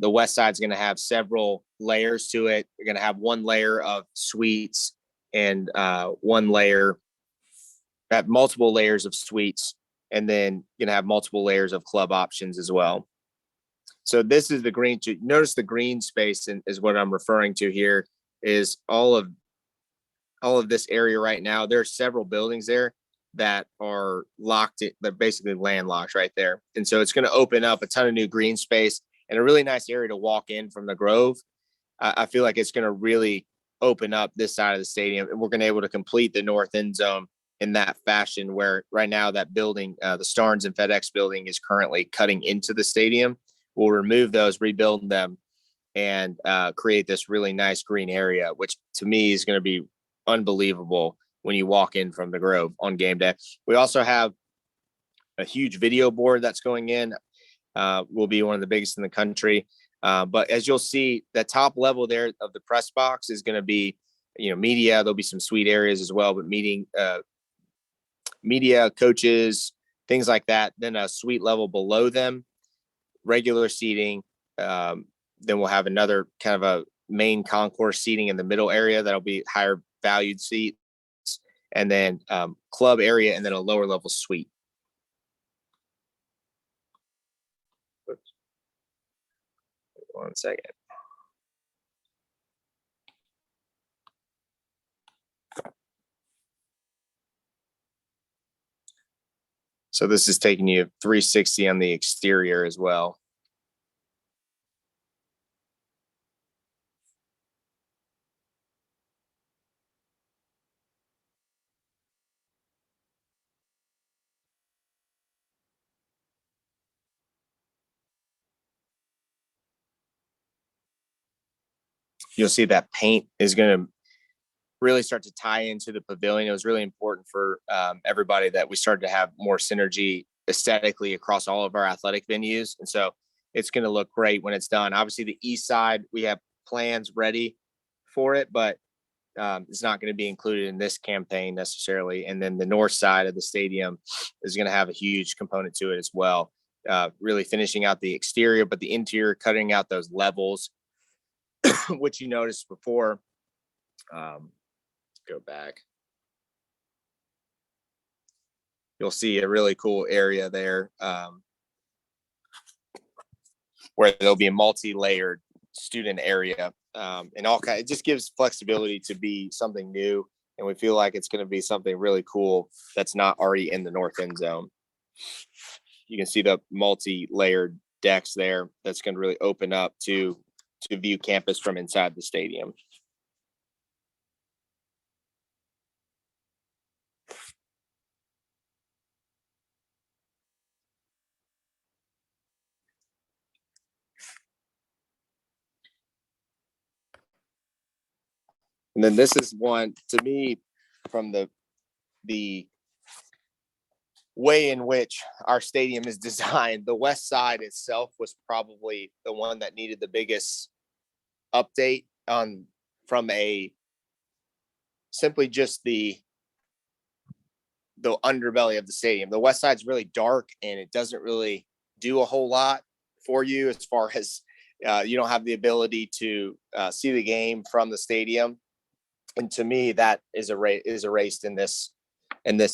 the west side is going to have several layers to it. You're going to have one layer of suites and multiple layers of suites, and then you're going to have multiple layers of club options as well. So this is the green. Notice the green space is what I'm referring to here. Is all of this area right now. There are several buildings there that are locked. They're basically landlocked right there, and so it's going to open up a ton of new green space and a really nice area to walk in from the Grove. I feel like it's going to really open up this side of the stadium, and we're going to be able to complete the north end zone in that fashion. Where right now that building, the Starnes and FedEx building, is currently cutting into the stadium. We'll remove those, rebuild them, and create this really nice green area, which to me is going to be unbelievable when you walk in from the Grove on game day. We also have a huge video board that's going in. Will be one of the biggest in the country. But as you'll see, the top level there of the press box is going to be, media. There'll be some suite areas as well, but meeting media, coaches, things like that. Then a suite level below them, regular seating. Then we'll have another kind of a main concourse seating in the middle area that'll be higher valued seats, and then club area, and then a lower level suite. Oops. 1 second. So this is taking you 360 on the exterior as well. You'll see that paint is going to really start to tie into the pavilion. It was really important for everybody that we started to have more synergy aesthetically across all of our athletic venues. And so it's going to look great when it's done. Obviously, the east side, we have plans ready for it, but it's not going to be included in this campaign necessarily. And then the north side of the stadium is going to have a huge component to it as well. Really finishing out the exterior, but the interior, cutting out those levels, which you noticed before. Go back. You'll see a really cool area there where there'll be a multi-layered student area, and all kind. It just gives flexibility to be something new, and we feel like it's going to be something really cool that's not already in the north end zone. You can see the multi-layered decks there. That's going to really open up to view campus from inside the stadium. And then this is one, to me, from the way in which our stadium is designed, the west side itself was probably the one that needed the biggest update from simply just the underbelly of the stadium. The west side's really dark, and it doesn't really do a whole lot for you as far as you don't have the ability to see the game from the stadium. And to me, that is erased in this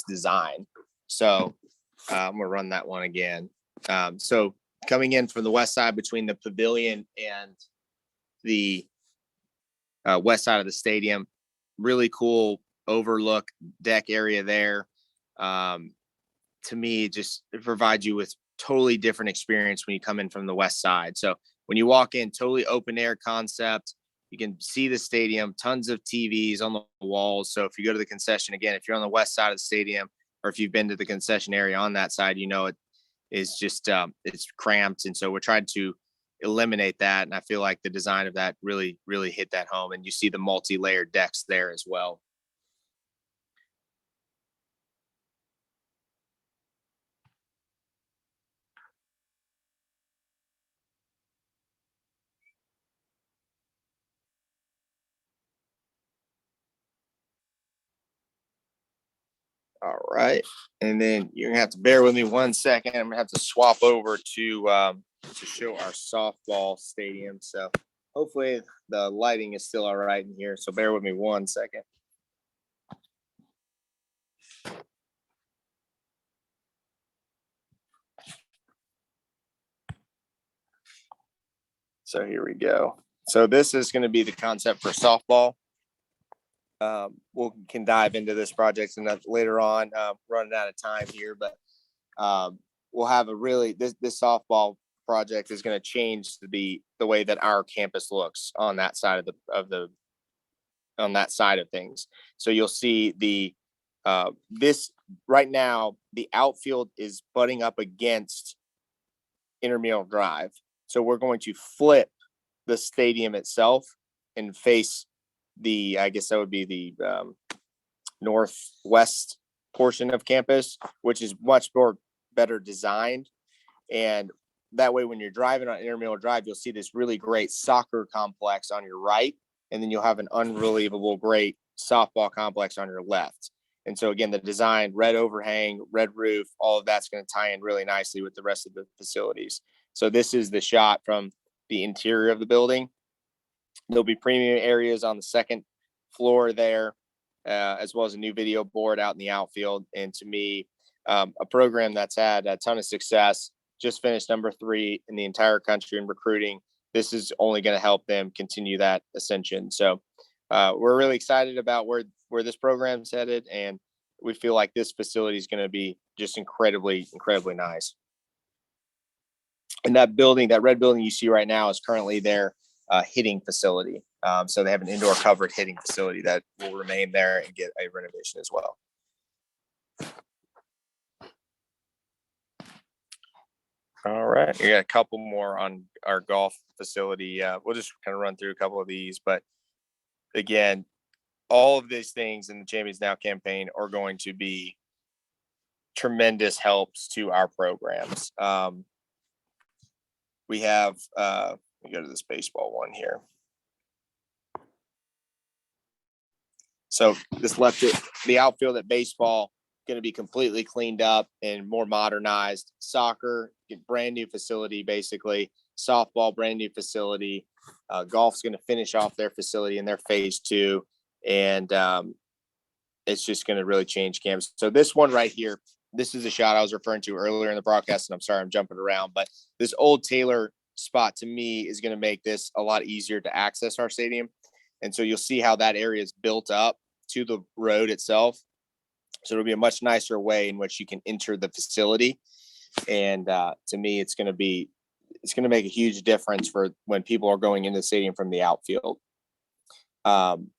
design. So I'm gonna run that one again. So coming in from the west side between the pavilion and the west side of the stadium, really cool overlook deck area there. To me, it provides you with totally different experience when you come in from the west side. So when you walk in, totally open air concept. You can see the stadium, tons of TVs on the walls. So if you go to the concession, again, if you're on the west side of the stadium, or if you've been to the concession area on that side, it is just, it's cramped. And so we're trying to eliminate that. And I feel like the design of that really, really hit that home. And you see the multi-layered decks there as well. All right. And then you're gonna have to bear with me 1 second. I'm gonna have to swap over to show our softball stadium. So hopefully the lighting is still all right in here. So bear with me 1 second. So here we go. So this is going to be the concept for softball. We can dive into this project and later on. Running out of time here, but we'll have a really this softball project is going to change the way that our campus looks on that side on that side of things. So you'll see this right now. The outfield is butting up against Intramural Drive. So we're going to flip the stadium itself and face I guess that would be the northwest portion of campus, which is much better designed. And that way, when you're driving on Intramural Drive, you'll see this really great soccer complex on your right. And then you'll have an unbelievable, great softball complex on your left. And so again, the design, red overhang, red roof, all of that's going to tie in really nicely with the rest of the facilities. So this is the shot from the interior of the building. There'll be premium areas on the second floor there, as well as a new video board out in the outfield. And to me, a program that's had a ton of success, just finished number 3 in the entire country in recruiting. This is only going to help them continue that ascension. So we're really excited about where this program's headed, and we feel like this facility is going to be just incredibly, incredibly nice. And that building, that red building you see right now, is currently their hitting facility. So they have an indoor covered hitting facility that will remain there and get a renovation as well. All right, we got a couple more on our golf facility. We'll just kind of run through a couple of these, but again, all of these things in the Champions Now campaign are going to be tremendous helps to our programs. We have, let me go to this baseball one here. So this left it, the outfield at baseball, going to be completely cleaned up and more modernized. Soccer, brand new facility, basically. Softball, brand new facility. Golf's going to finish off their facility in their phase 2. And it's just going to really change campus. So this one right here, this is a shot I was referring to earlier in the broadcast, and I'm sorry I'm jumping around, but this old Taylor spot to me is going to make this a lot easier to access our stadium. And so you'll see how that area is built up to the road itself. So it'll be a much nicer way in which you can enter the facility. And to me, it's going to make a huge difference for when people are going into the stadium from the outfield. And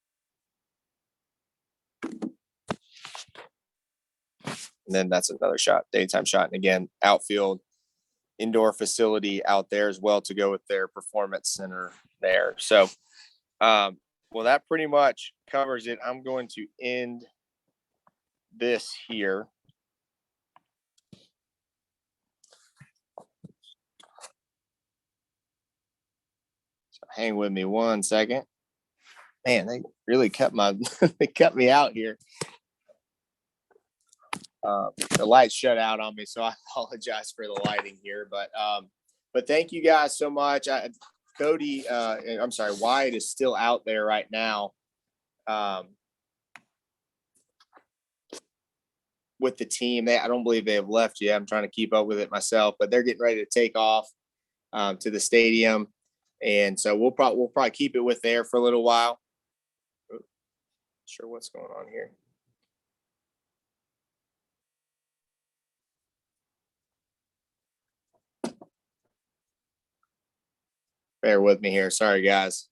then that's another shot, daytime shot. And again, outfield, indoor facility out there as well to go with their performance center there. So, well, that pretty much covers it. I'm going to end this here. So hang with me 1 second. Man, they really cut they cut me out here. The lights shut out on me, so I apologize for the lighting here. But thank you guys so much. Cody, I'm sorry, Wyatt is still out there right now with the team. I don't believe they have left yet. I'm trying to keep up with it myself, but they're getting ready to take off to the stadium, and so we'll probably keep it with there for a little while. Not sure what's going on here. Bear with me here. Sorry, guys.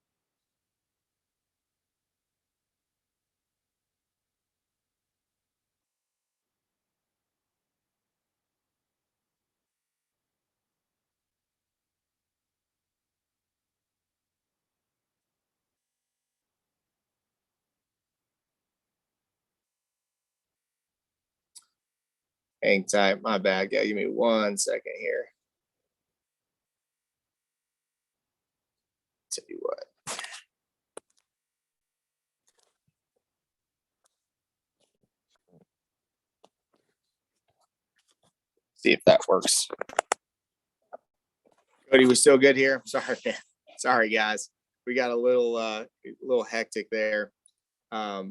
Hang tight. My bad, guy. Give me 1 second here. Tell you what. See if that works. Cody, we still good here? Sorry, man. Sorry, guys. We got a little hectic there. But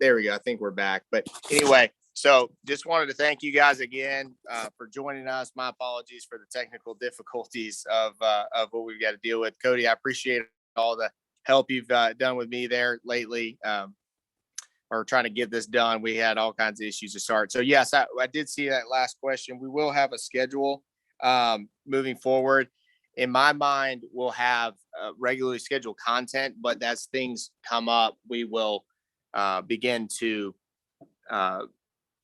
there we go. I think we're back. But anyway, so just wanted to thank you guys again for joining us. My apologies for the technical difficulties of what we've got to deal with. Cody, I appreciate all the help you've done with me there lately. Or trying to get this done. We had all kinds of issues to start. So yes, I did see that last question. We will have a schedule moving forward. In my mind, we'll have regularly scheduled content, but as things come up, we will begin to,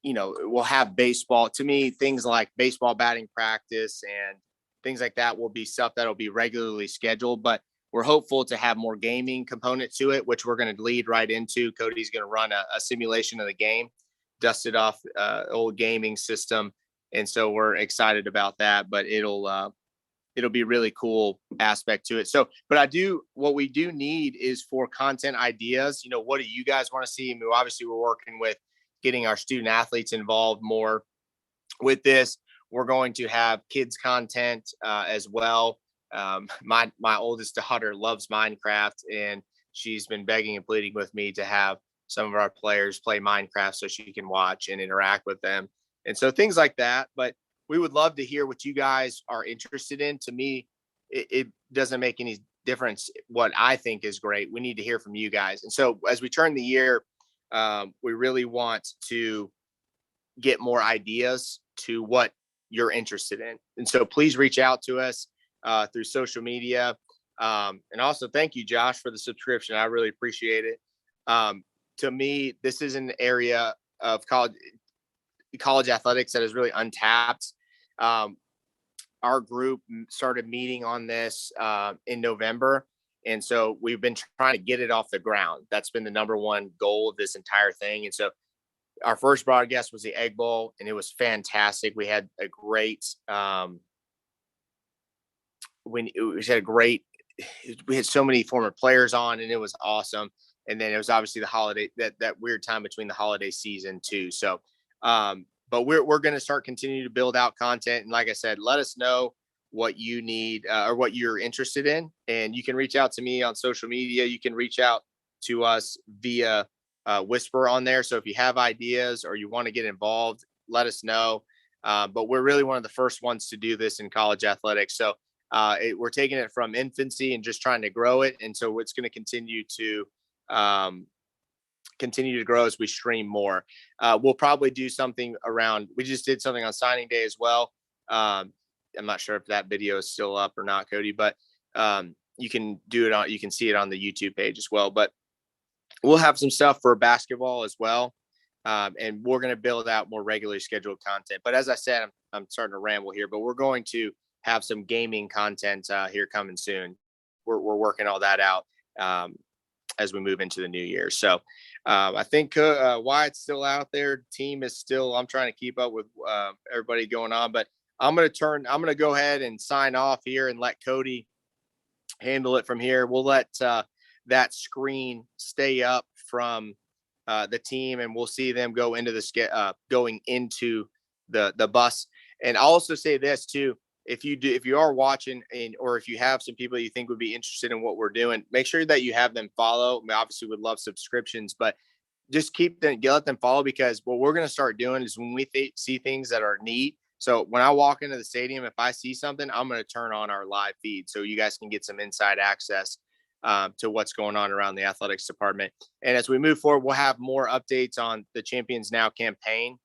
we'll have baseball. To me, things like baseball batting practice and things like that will be stuff that'll be regularly scheduled, but we're hopeful to have more gaming component to it, which we're going to lead right into. Cody's going to run a simulation of the game, dusted off old gaming system. And so we're excited about that, but it'll be really cool aspect to it. So, but what we do need is for content ideas. What do you guys want to see? I mean, obviously we're working with getting our student athletes involved more with this. We're going to have kids content as well. My oldest daughter loves Minecraft, and she's been begging and pleading with me to have some of our players play Minecraft so she can watch and interact with them. And so things like that, but we would love to hear what you guys are interested in. To me, it doesn't make any difference. What I think is great, we need to hear from you guys. And so as we turn the year, we really want to get more ideas to what you're interested in. And so please reach out to us through social media. And also thank you, Josh, for the subscription. I really appreciate it. To me, this is an area of college athletics that is really untapped. Our group started meeting on this in November. And so we've been trying to get it off the ground. That's been the number one goal of this entire thing. And so our first broadcast was the Egg Bowl, and it was fantastic. We had a great, we had so many former players on, and it was awesome. And then it was obviously the holiday, that weird time between the holiday season too. So, but we're going to start continuing to build out content. And like I said, let us know what you need or what you're interested in. And you can reach out to me on social media. You can reach out to us via Whisper on there. So if you have ideas or you want to get involved, let us know. But we're really one of the first ones to do this in college athletics. So we're taking it from infancy and just trying to grow it. And so it's going to continue to grow as we stream more. We'll probably do something around, we just did something on signing day as well. I'm not sure if that video is still up or not, Cody, but you can see it on the YouTube page as well. But we'll have some stuff for basketball as well. And we're going to build out more regularly scheduled content. But as I said, I'm starting to ramble here, but we're going to have some gaming content here coming soon. We're working all that out as we move into the new year. So I think Wyatt's still out there. Team is still, I'm trying to keep up with everybody going on, but I'm going to go ahead and sign off here and let Cody handle it from here. We'll let that screen stay up from the team, and we'll see them go into going into the bus. And I'll also say this too. If you are watching or if you have some people you think would be interested in what we're doing, make sure that you have them follow. I mean, obviously would love subscriptions, but just let them follow, because what we're going to start doing is when we see things that are neat. So when I walk into the stadium, if I see something, I'm going to turn on our live feed so you guys can get some inside access to what's going on around the athletics department. And as we move forward, we'll have more updates on the Champions Now campaign.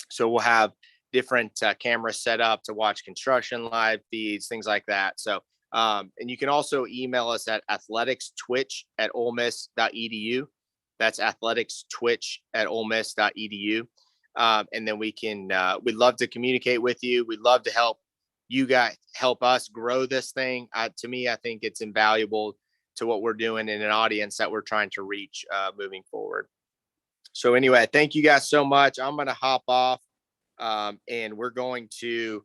So we'll have different cameras set up to watch construction live feeds, things like that. So, and you can also email us at athleticstwitch@olemiss.edu. That's athleticstwitch@olemiss.edu. And then we'd love to communicate with you. We'd love to help you guys help us grow this thing. To me, I think it's invaluable to what we're doing in an audience that we're trying to reach moving forward. So anyway, thank you guys so much. I'm going to hop off, and we're going to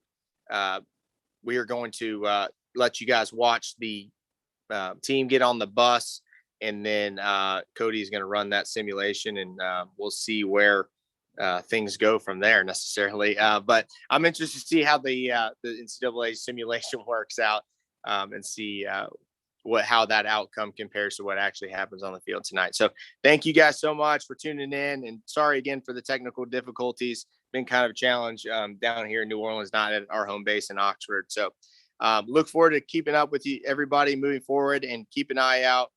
let you guys watch the team get on the bus, and then Cody is going to run that simulation, and we'll see where things go from there necessarily. But I'm interested to see how the NCAA simulation works out, and see how that outcome compares to what actually happens on the field tonight. So thank you guys so much for tuning in, and sorry again for the technical difficulties. Been kind of a challenge down here in New Orleans, not at our home base in Oxford. So look forward to keeping up with you, everybody, moving forward, and keep an eye out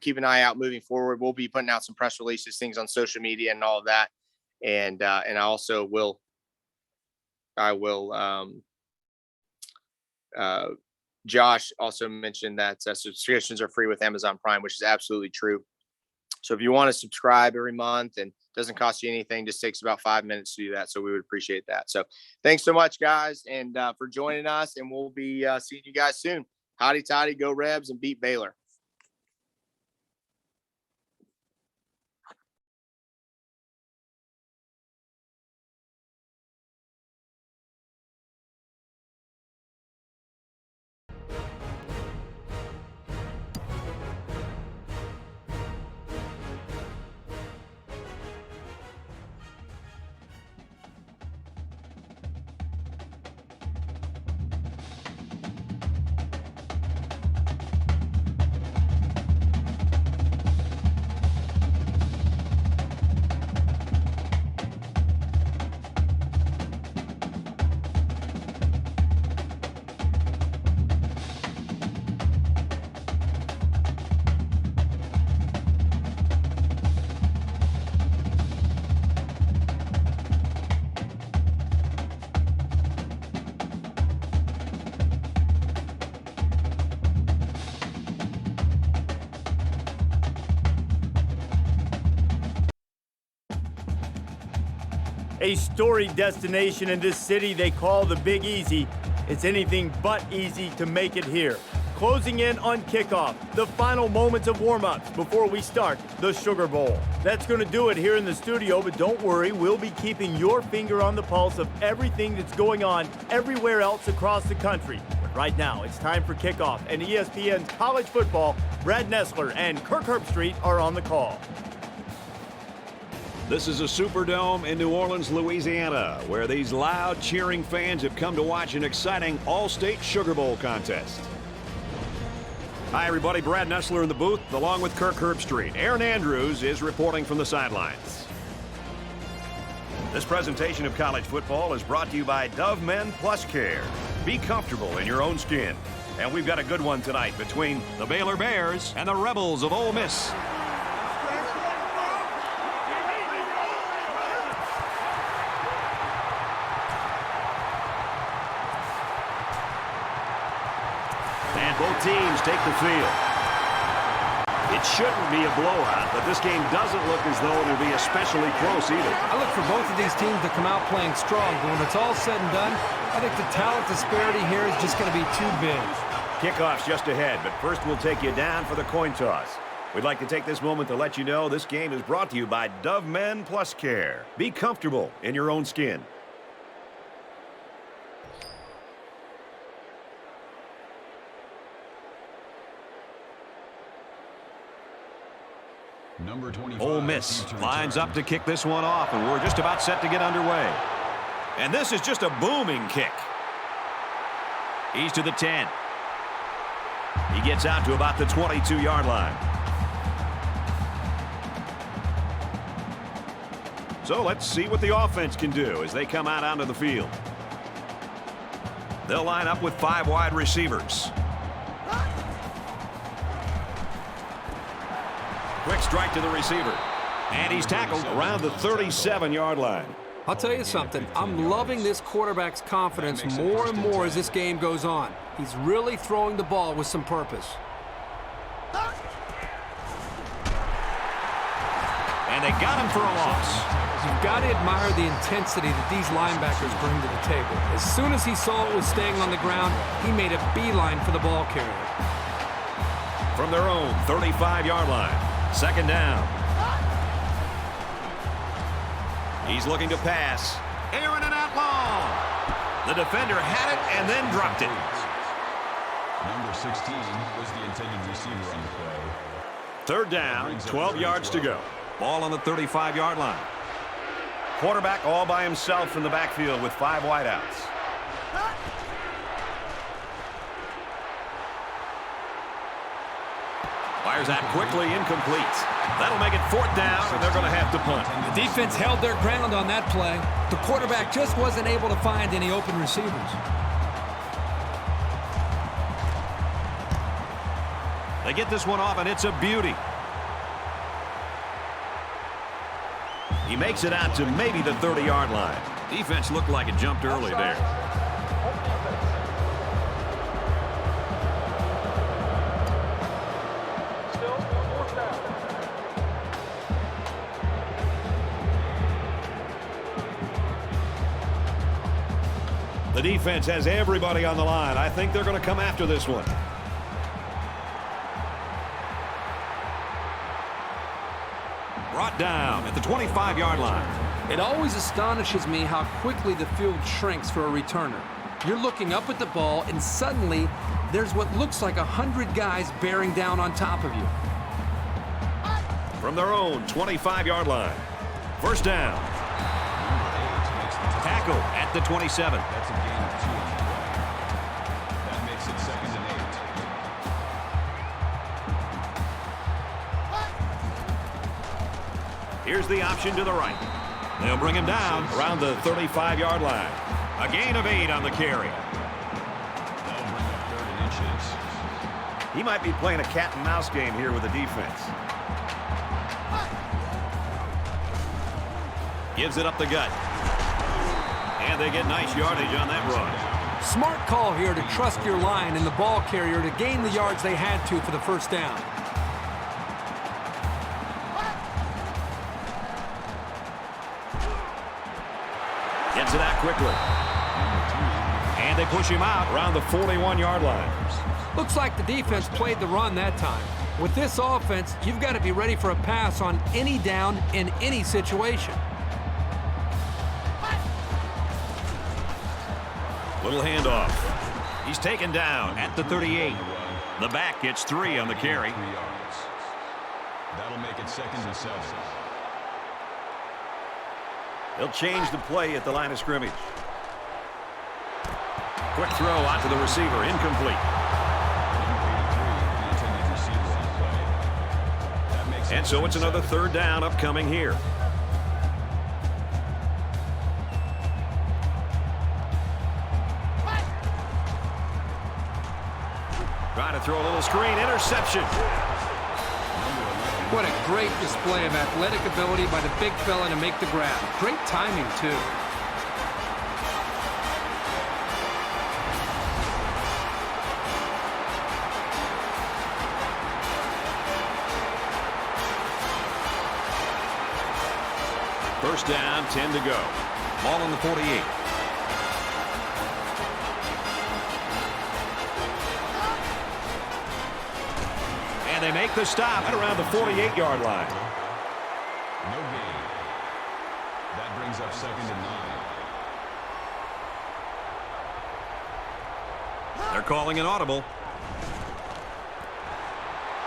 keep an eye out moving forward. We'll be putting out some press releases, things on social media and all of that. And I also will, Josh also mentioned that subscriptions are free with Amazon Prime, which is absolutely true. So if you want to subscribe every month and doesn't cost you anything, just takes about 5 minutes to do that. So we would appreciate that. So thanks so much, guys, and for joining us. And we'll be seeing you guys soon. Hotty toddy, go Rebs, and beat Baylor. A storied destination in this city they call the Big Easy. It's anything but easy to make it here. Closing in on kickoff, the final moments of warm-ups before we start the Sugar Bowl. That's going to do it here in the studio, but don't worry, we'll be keeping your finger on the pulse of everything that's going on everywhere else across the country. But right now, it's time for kickoff, and ESPN's College Football, Brad Nessler and Kirk Herbstreit are on the call. This is a Superdome in New Orleans, Louisiana, where these loud cheering fans have come to watch an exciting all-state Sugar Bowl contest. Hi, everybody. Brad Nessler in the booth, along with Kirk Herbstreit. Aaron Andrews is reporting from the sidelines. This presentation of college football is brought to you by Dove Men Plus Care. Be comfortable in your own skin. And we've got a good one tonight between the Baylor Bears and the Rebels of Ole Miss. Both teams take the field. It shouldn't be a blowout, but this game doesn't look as though it'll be especially close either. I look for both of these teams to come out playing strong, but when it's all said and done, I think the talent disparity here is just going to be too big. Kickoff's just ahead, but first we'll take you down for the coin toss. We'd like to take this moment to let you know this game is brought to you by Dove Men Plus Care. Be comfortable in your own skin. Ole Miss lines up to kick this one off, and we're just about set to get underway. And this is just a booming kick. He's to the 10. He gets out to about the 22-yard line. So let's see what the offense can do as they come out onto the field. They'll line up with 5 wide receivers. Quick strike to the receiver. And he's tackled around the 37-yard line. I'll tell you something. I'm loving this quarterback's confidence more and more as this game goes on. He's really throwing the ball with some purpose. And they got him for a loss. You've got to admire the intensity that these linebackers bring to the table. As soon as he saw it was staying on the ground, he made a beeline for the ball carrier. from their own 35-yard line. Second down. He's looking to pass. Aaron and out long. The defender had it and then dropped it. Number 16 was the intended receiver on the play. Third down, 12 yards to go. Ball on the 35-yard line. Quarterback all by himself in the backfield with 5 wideouts. Fires out quickly, incomplete. That'll make it 4th down, and they're going to have to punt. The defense held their ground on that play. The quarterback just wasn't able to find any open receivers. They get this one off, and it's a beauty. He makes it out to maybe the 30-yard line. Defense looked like it jumped early there. The defense has everybody on the line. I think they're going to come after this one. Brought down at the 25-yard line. It always astonishes me how quickly the field shrinks for a returner. You're looking up at the ball, and suddenly there's what looks like 100 guys bearing down on top of you. From their own 25-yard line. First down. Tackle at the 27. That's a gain of 2 on the play. That makes it 2nd and 8. Here's the option to the right. They'll bring him down around the 35-yard line. A gain of 8 on the carry. That'll bring up 3rd and inches. He might be playing a cat and mouse game here with the defense. Gives it up the gut. And they get nice yardage on that run. Smart call here to trust your line and the ball carrier to gain the yards they had to for the first down. Gets it out quickly. And they push him out around the 41-yard line. Looks like the defense played the run that time. With this offense, you've got to be ready for a pass on any down in any situation. Little handoff. He's taken down at the 38. The back gets 3 on the carry. 3 yards. That'll make it 2nd and 7. They'll change the play at the line of scrimmage. Quick throw out to the receiver, incomplete. And so it's another 3rd down upcoming here. Trying to throw a little screen, interception. What a great display of athletic ability by the big fella to make the grab. Great timing, too. First down, 10 to go. Ball on the 48. They make the stop at around the 48-yard line. No gain. That brings up 2nd and 9. They're calling an audible.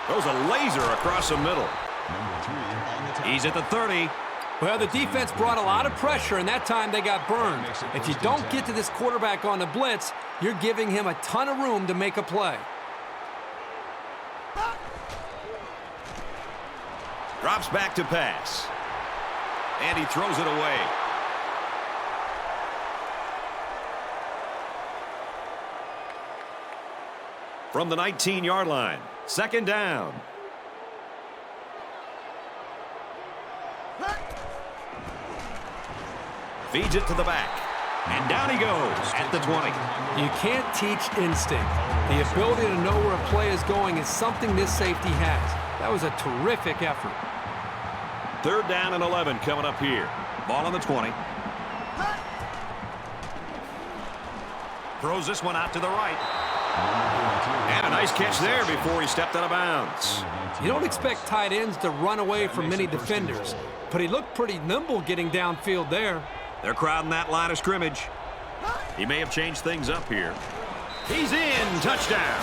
Throws a laser across the middle. Number 3 on the top. He's at the 30. Well, the defense brought a lot of pressure, and that time they got burned. If you don't get to this quarterback on the blitz, you're giving him a ton of room to make a play. Drops back to pass. And he throws it away. From the 19-yard line. 2nd down. Feeds it to the back. And down he goes at the 20. You can't teach instinct. The ability to know where a play is going is something this safety has. That was a terrific effort. 3rd down and 11 coming up here. Ball on the 20. Throws this one out to the right. And a Nice catch there before he stepped out of bounds. You don't expect tight ends to run away from many defenders, but he looked pretty nimble getting downfield there. They're crowding that line of scrimmage. He may have changed things up here. He's in. Touchdown.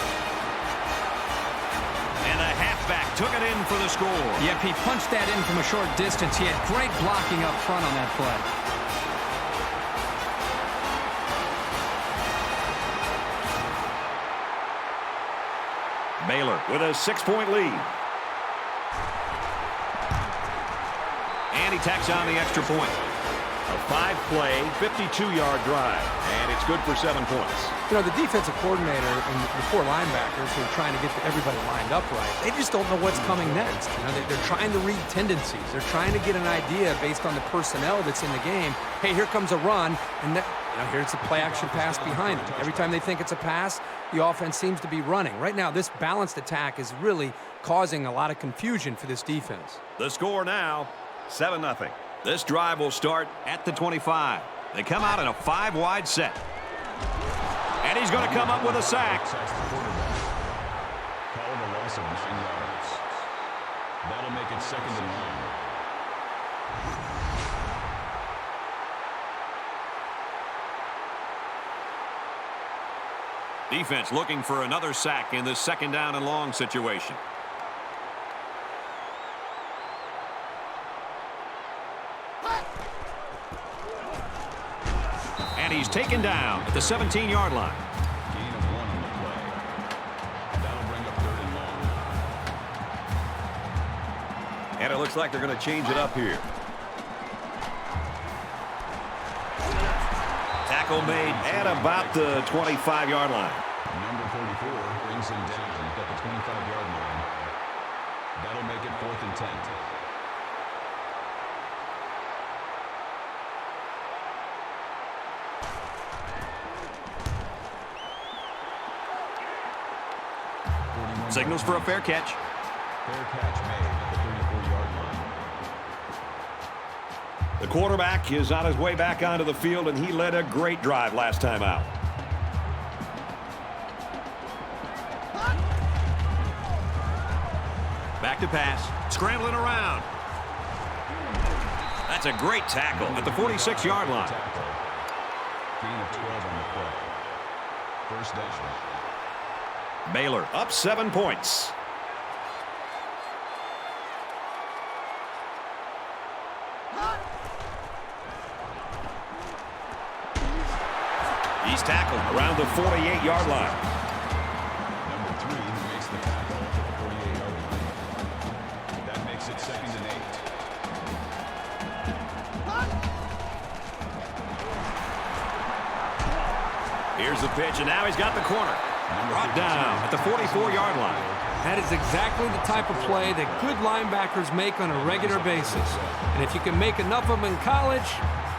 And the halfback took it in for the score. Yep, he punched that in from a short distance. He had great blocking up front on that play. Baylor with a 6-point lead. And he tacks on the extra point. A 5-play, 52-yard drive, and it's good for 7 points. You know, the defensive coordinator and the 4 linebackers who are trying to get everybody lined up right, they just don't know what's coming next. You know, they're trying to read tendencies. They're trying to get an idea based on the personnel that's in the game. Hey, here comes a run, and here's a play-action pass behind it. Every time they think it's a pass, the offense seems to be running. Right now, this balanced attack is really causing a lot of confusion for this defense. The score now, 7-0. This drive will start at the 25. They come out in a 5-wide set. And he's going to come up with a sack. Called a loss of 9 yards. That'll make it 2nd and 9. Defense looking for another sack in this 2nd down and long situation. And he's taken down at the 17-yard line. Gain of 1 on the play. That'll bring up 3rd and long. And it looks like they're going to change it up here. Tackle made at about the 25-yard line. Number 44 brings him down at the 25-yard line. That'll make it 4th and 10. Signals for a fair catch. Fair catch made at the 34-yard line. The quarterback is on his way back onto the field, and he led a great drive last time out. Back to pass. Scrambling around. That's a great tackle at the 46-yard line. Gain of 12 on the play. 1st down. Baylor up 7 points. He's tackled around the 48-yard line. Number 3 makes the tackle at the 48-yard line. That makes it 2nd and 8. Here's the pitch, and now he's got the corner. Brought down at the 44-yard line. That is exactly the type of play that good linebackers make on a regular basis. And if you can make enough of them in college,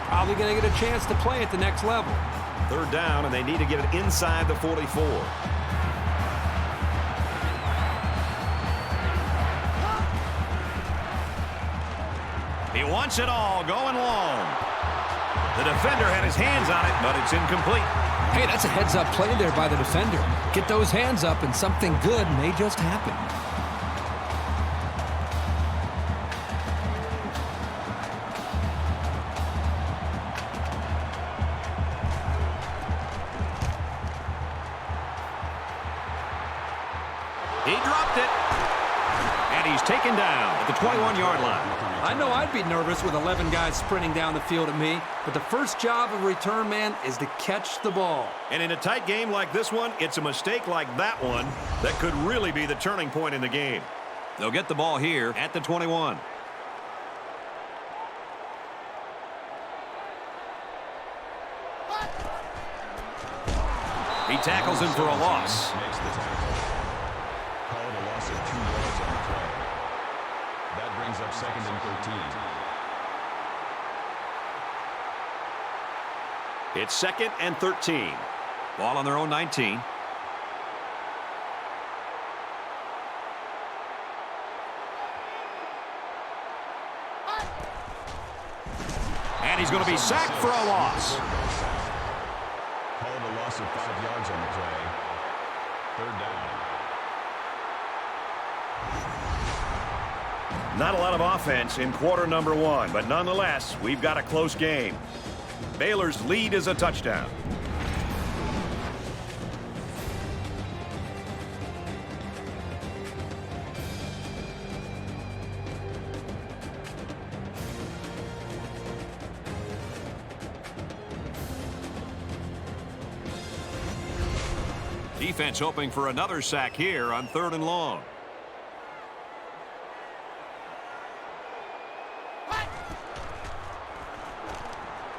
probably going to get a chance to play at the next level. 3rd down, and they need to get it inside the 44. He wants it all, going long. The defender had his hands on it, but it's incomplete. Hey, that's a heads-up play there by the defender. Get those hands up and something good may just happen. He dropped it. And he's taken down at the 21-yard line. I know I'd be nervous with 11 guys sprinting down the field at me, but the first job of a return man is to catch the ball. And in a tight game like this one, it's a mistake like that one that could really be the turning point in the game. They'll get the ball here at the 21. He tackles him for a loss. Makes the tackle. Called a loss of 2 yards on the play. That brings up 2nd and 13. It's 2nd and 13. Ball on their own 19. And he's going to be sacked for a loss. Called a loss of 5 yards on the play. 3rd down. Not a lot of offense in quarter number 1, but nonetheless, we've got a close game. Baylor's lead is a touchdown. Defense hoping for another sack here on 3rd and long.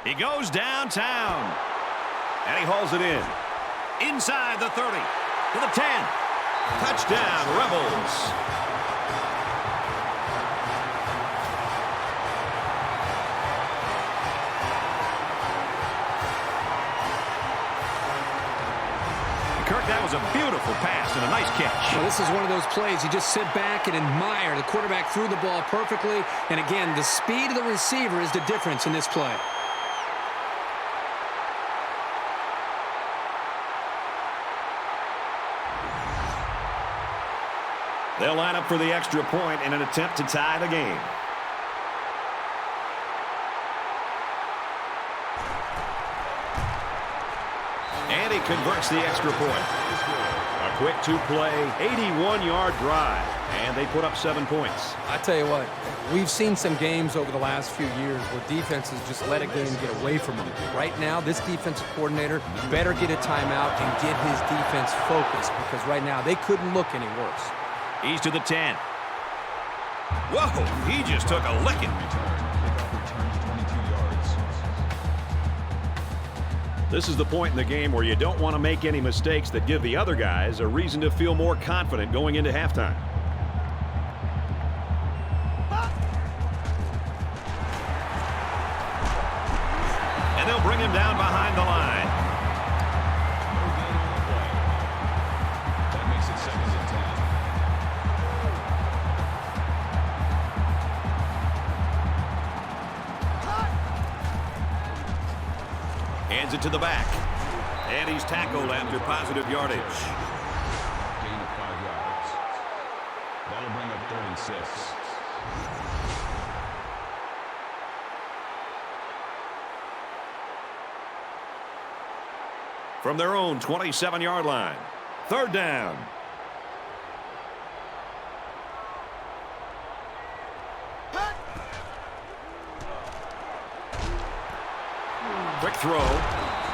He goes downtown. And he hauls it in. Inside the 30. To the 10. Touchdown, Rebels. Kirk, that was a beautiful pass and a nice catch. Well, this is one of those plays you just sit back and admire. The quarterback threw the ball perfectly. And again, the speed of the receiver is the difference in this play. They'll line up for the extra point in an attempt to tie the game. And he converts the extra point. A quick 2-play, 81-yard drive. And they put up 7 points. I tell you what, we've seen some games over the last few years where defenses just let a game get away from them. Right now, this defensive coordinator better get a timeout and get his defense focused, because right now they couldn't look any worse. He's to the 10. Whoa, he just took a licking. This is the point in the game where you don't want to make any mistakes that give the other guys a reason to feel more confident going into halftime. And they'll bring him down behind the line. That makes it 2nd and 10. Hands it to the back. And he's tackled after positive yardage. Gain of 5 yards. That'll bring up 3rd and 6. From their own 27-yard line. 3rd down. Quick throw.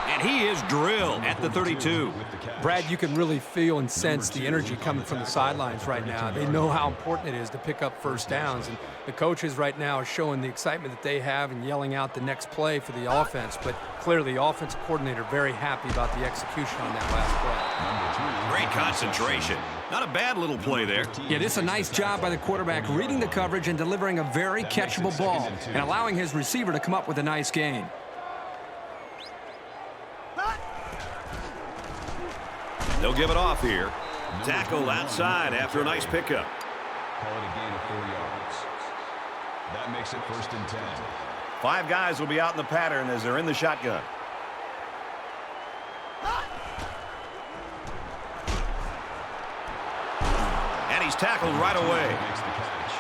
And he is drilled at the 32. Brad, you can really feel and sense the energy coming from the sidelines right now. They know how important it is to pick up first downs, and the coaches right now are showing the excitement that they have and yelling out the next play for the offense. But clearly, the offensive coordinator very happy about the execution on that last play. Great concentration. Not a bad little play there. Yeah, this is a nice job by the quarterback reading the coverage and delivering a very catchable ball and allowing his receiver to come up with a nice gain. They'll give it off here. Tackled outside after a nice pickup. Call it a gain of 4 yards. That makes it 1st and 10. 5 guys will be out in the pattern as they're in the shotgun. And he's tackled right away. Makes the catch.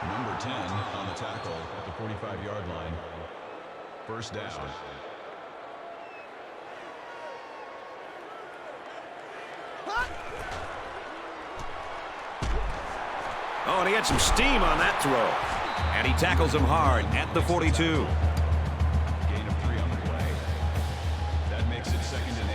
Number 10 on the tackle at the 45-yard line. 1st down. Oh, and he had some steam on that throw. And he tackles him hard at the 42. Gain of 3 on the play. That makes it 2nd and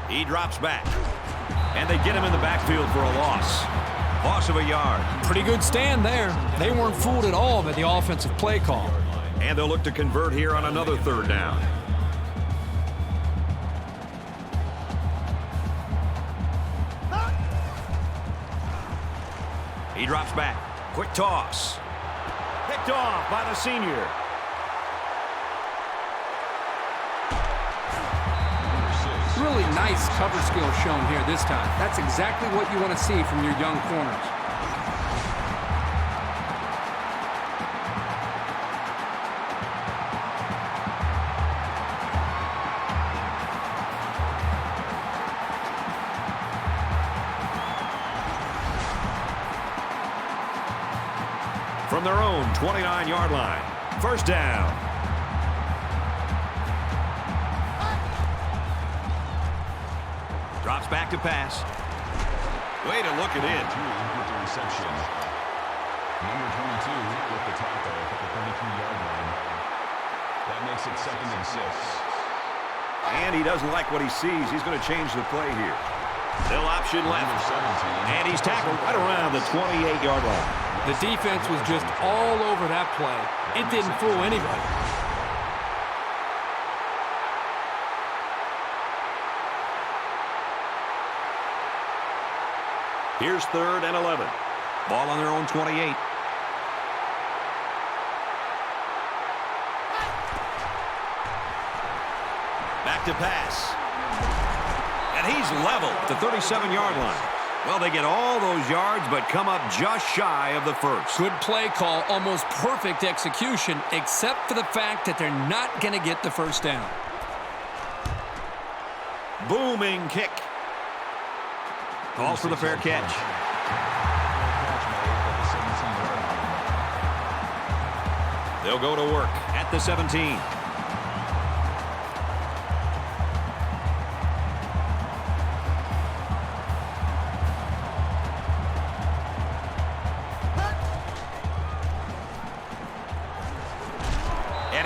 8. He drops back. And they get him in the backfield for a loss. Loss of a yard. Pretty good stand there. They weren't fooled at all by the offensive play call. And they'll look to convert here on another 3rd down. He drops back. Quick toss. Picked off by the senior. Really nice cover skill shown here this time. That's exactly what you want to see from your young corners. from their own 29-yard line. First down. Drops back to pass. Way to look it in. With the reception. Number 22 with the tackle at the 33-yard line. That makes it 2nd and 6. And he doesn't like what he sees. He's going to change the play here. Still option left. And he's tackled right around the 28-yard line. The defense was just all over that play. It didn't fool anybody. Here's 3rd and 11. Ball on their own 28. Back to pass. And he's level at the 37-yard line. Well, they get all those yards, but come up just shy of the first. Good play call, almost perfect execution, except for the fact that they're not going to get the first down. Booming kick. Calls for the fair catch. They'll go to work at the 17.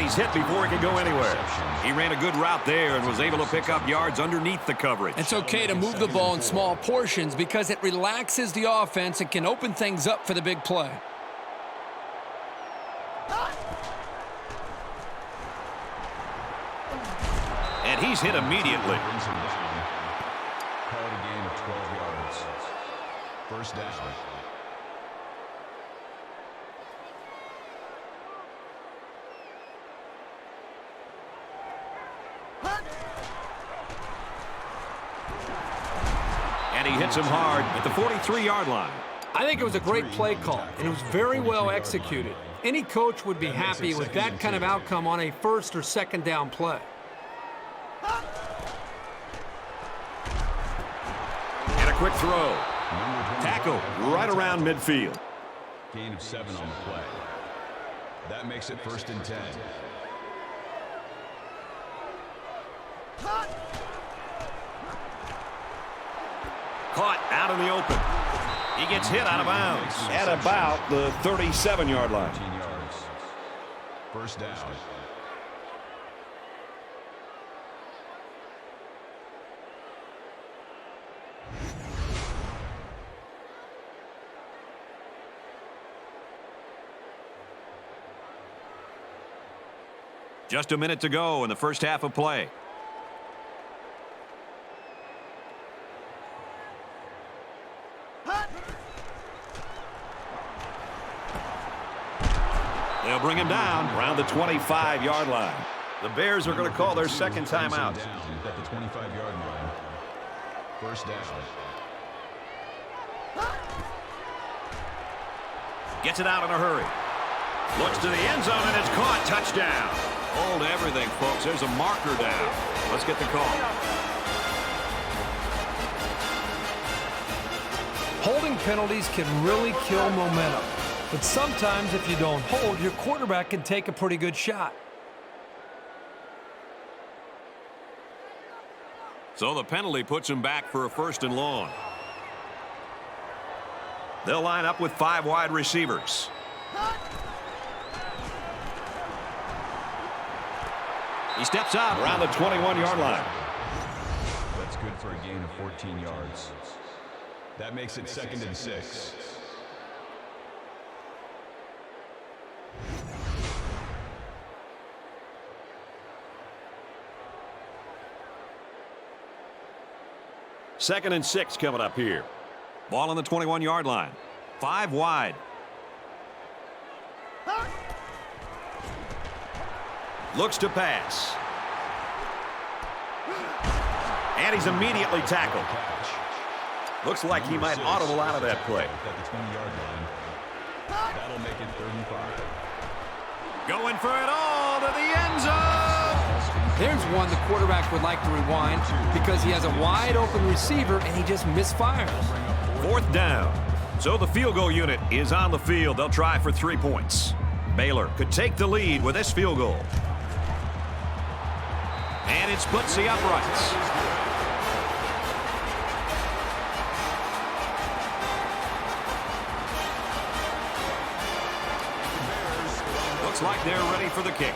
He's hit before he could go anywhere. He ran a good route there and was able to pick up yards underneath the coverage. It's okay to move the ball in small portions because it relaxes the offense and can open things up for the big play. And he's hit immediately. Call it a gain of 12 yards. First down. And he hits him hard at the 43-yard line. I think it was a great play call, and it was very well executed. Any coach would be happy with that kind of outcome on a 1st or 2nd down play. And a quick throw. Tackle right around midfield. Gain of 7 on the play. That makes it 1st and 10. Caught out in the open. He gets hit out of bounds at about the 37-yard line. 15 yards. First down. Just a minute to go in the first half of play. They'll bring him down around the 25-yard line. The Bears are going to call their second timeout. Down at the 25-yard line. First down. Gets it out in a hurry. Looks to the end zone, and it's caught. Touchdown. Hold everything, folks. There's a marker down. Let's get the call. Holding penalties can really kill momentum. But sometimes if you don't hold, your quarterback can take a pretty good shot. So the penalty puts him back for a 1st and long. They'll line up with 5 wide receivers. He steps out around the 21-yard line. That's good for a gain of 14 yards. That makes it 2nd and 6. Second and 6 coming up here. Ball on the 21-yard line. 5 wide. Looks to pass. And he's immediately tackled. Looks like he might audible out of that play. At the 20-yard line. That'll make it 3rd and 5. Going for it all to the end zone. There's one the quarterback would like to rewind because he has a wide open receiver and he just misfires. 4th down. So the field goal unit is on the field. They'll try for 3 points. Baylor could take the lead with this field goal. And it splits the uprights. Looks like they're ready for the kick.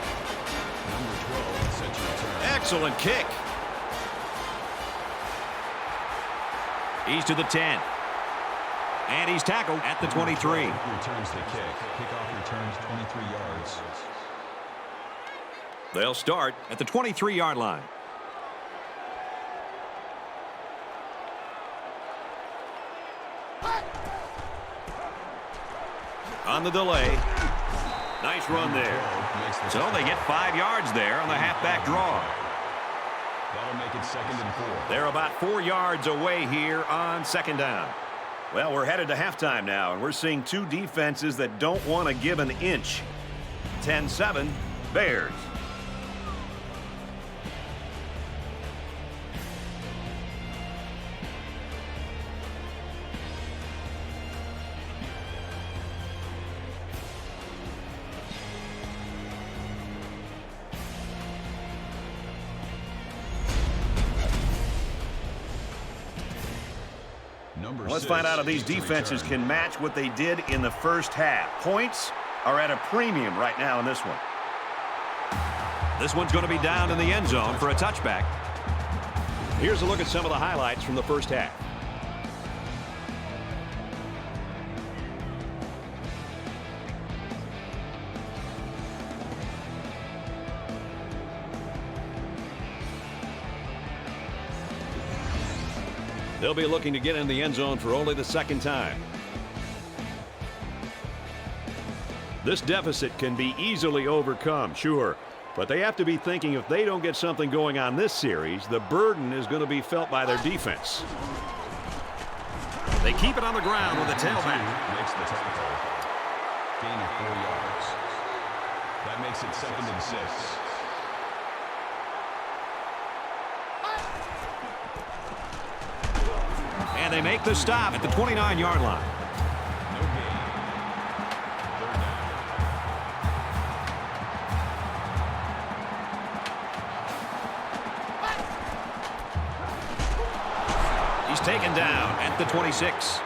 Number 12 set to return. Excellent kick. He's to the 10. And he's tackled at the 23. Returns the kick. Kickoff returns 23 yards. They'll start at the 23-yard line. On the delay. Nice run there. So they get 5 yards there on the halfback draw. That'll make it 2nd and 4. They're about 4 yards away here on 2nd down. Well, we're headed to halftime now, and we're seeing two defenses that don't want to give an inch. 10-7, Bears. Let's find out if these defenses can match what they did in the first half. Points are at a premium right now in this one. This one's going to be down in the end zone for a touchback. Here's a look at some of the highlights from the first half. They'll be looking to get in the end zone for only the 2nd time. This deficit can be easily overcome, sure, but they have to be thinking if they don't get something going on this series, the burden is going to be felt by their defense. They keep it on the ground with a tailback. Makes the tackle. Gain of 4 yards. That makes it 2nd and 6. And they make the stop at the 29-yard line. No gain. 3rd down. He's taken down at the 26.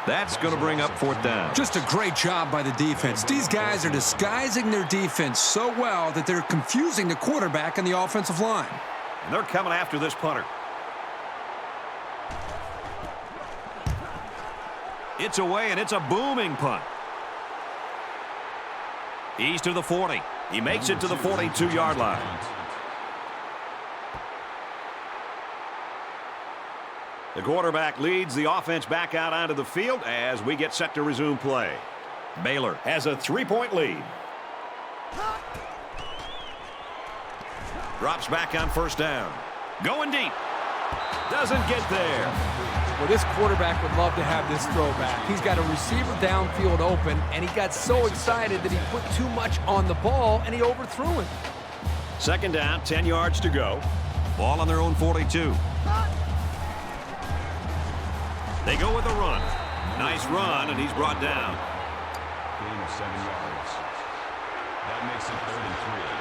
That's going to bring up 4th down. Just a great job by the defense. These guys are disguising their defense so well that they're confusing the quarterback and the offensive line. And they're coming after this punter. It's away, and it's a booming punt. He's to the 40. He makes it to the 42-yard line. The quarterback leads the offense back out onto the field as we get set to resume play. Baylor has a 3-point lead. Drops back on 1st down. Going deep. Doesn't get there. Well, this quarterback would love to have this throwback. He's got a receiver downfield open, and he got so excited that he put too much on the ball, and he overthrew him. 2nd down, 10 yards to go. Ball on their own 42. They go with a run. Nice run, and he's brought down. Gain of 7 yards. That makes it 3rd and 3.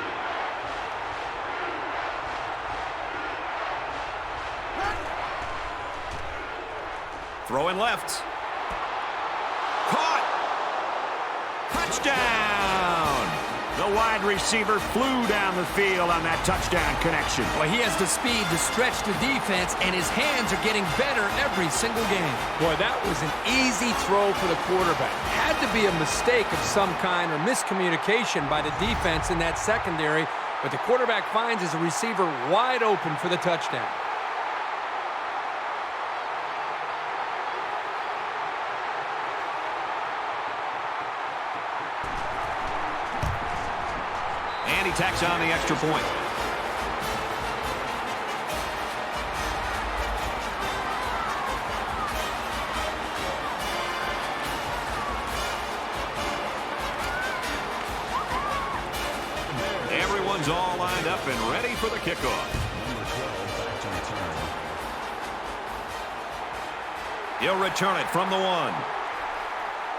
Throwing left. Caught. Touchdown. The wide receiver flew down the field on that touchdown connection. Well, he has the speed to stretch the defense, and his hands are getting better every single game. Boy, that was an easy throw for the quarterback. Had to be a mistake of some kind or miscommunication by the defense in that secondary, but the quarterback finds his receiver wide open for the touchdown. And he tacks on the extra point. Everyone's all lined up and ready for the kickoff. Number 12 back to return. He'll return it from the 1.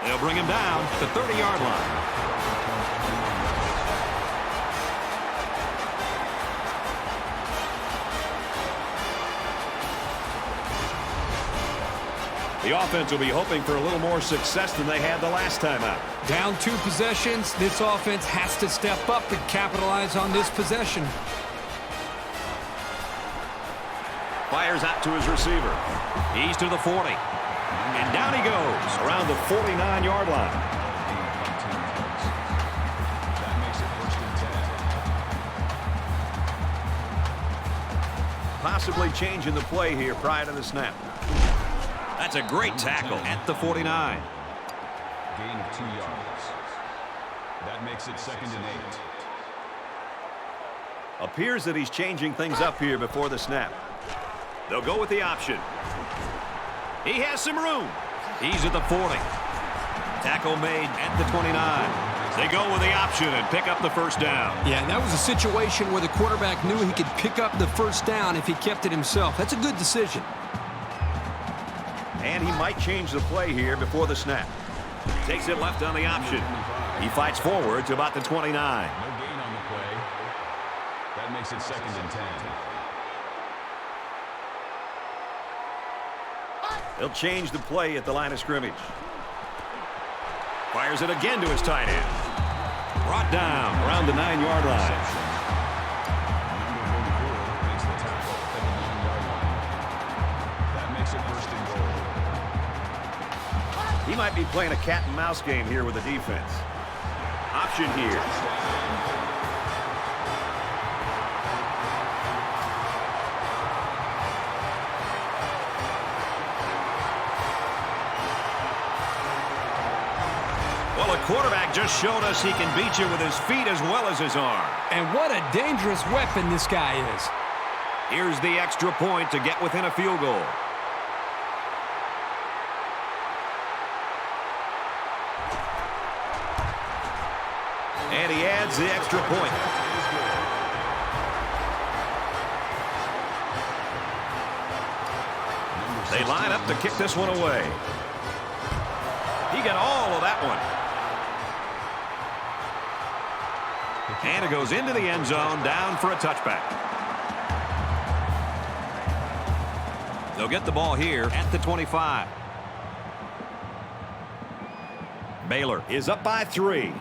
They'll bring him down at the 30-yard line. The offense will be hoping for a little more success than they had the last time out. Down 2 possessions. This offense has to step up and capitalize on this possession. Fires out to his receiver. He's to the 40. And down he goes around the 49-yard line. That makes it 1st and 10. Possibly changing the play here prior to the snap. That's a great tackle at the 49. Gain of 2 yards. That makes it 2nd and 8. Appears that he's changing things up here before the snap. They'll go with the option. He has some room. He's at the 40. Tackle made at the 29. They go with the option and pick up the 1st down. Yeah, that was a situation where the quarterback knew he could pick up the 1st down if he kept it himself. That's a good decision. And he might change the play here before the snap. Takes it left on the option. He fights forward to about the 29. No gain on the play. That makes it 2nd and 10. They'll change the play at the line of scrimmage. Fires it again to his tight end. Brought down around the 9-yard line. Number 44 makes the tackle at the 9-yard line. That makes it 1st and goal. He might be playing a cat and mouse game here with the defense. Option here. Well, the quarterback just showed us he can beat you with his feet as well as his arm. And what a dangerous weapon this guy is. Here's the extra point to get within a field goal. And he adds the extra point. They line up to kick this one away. He got all of that one. And it goes into the end zone, down for a touchback. They'll get the ball here at the 25. Baylor is up by 3.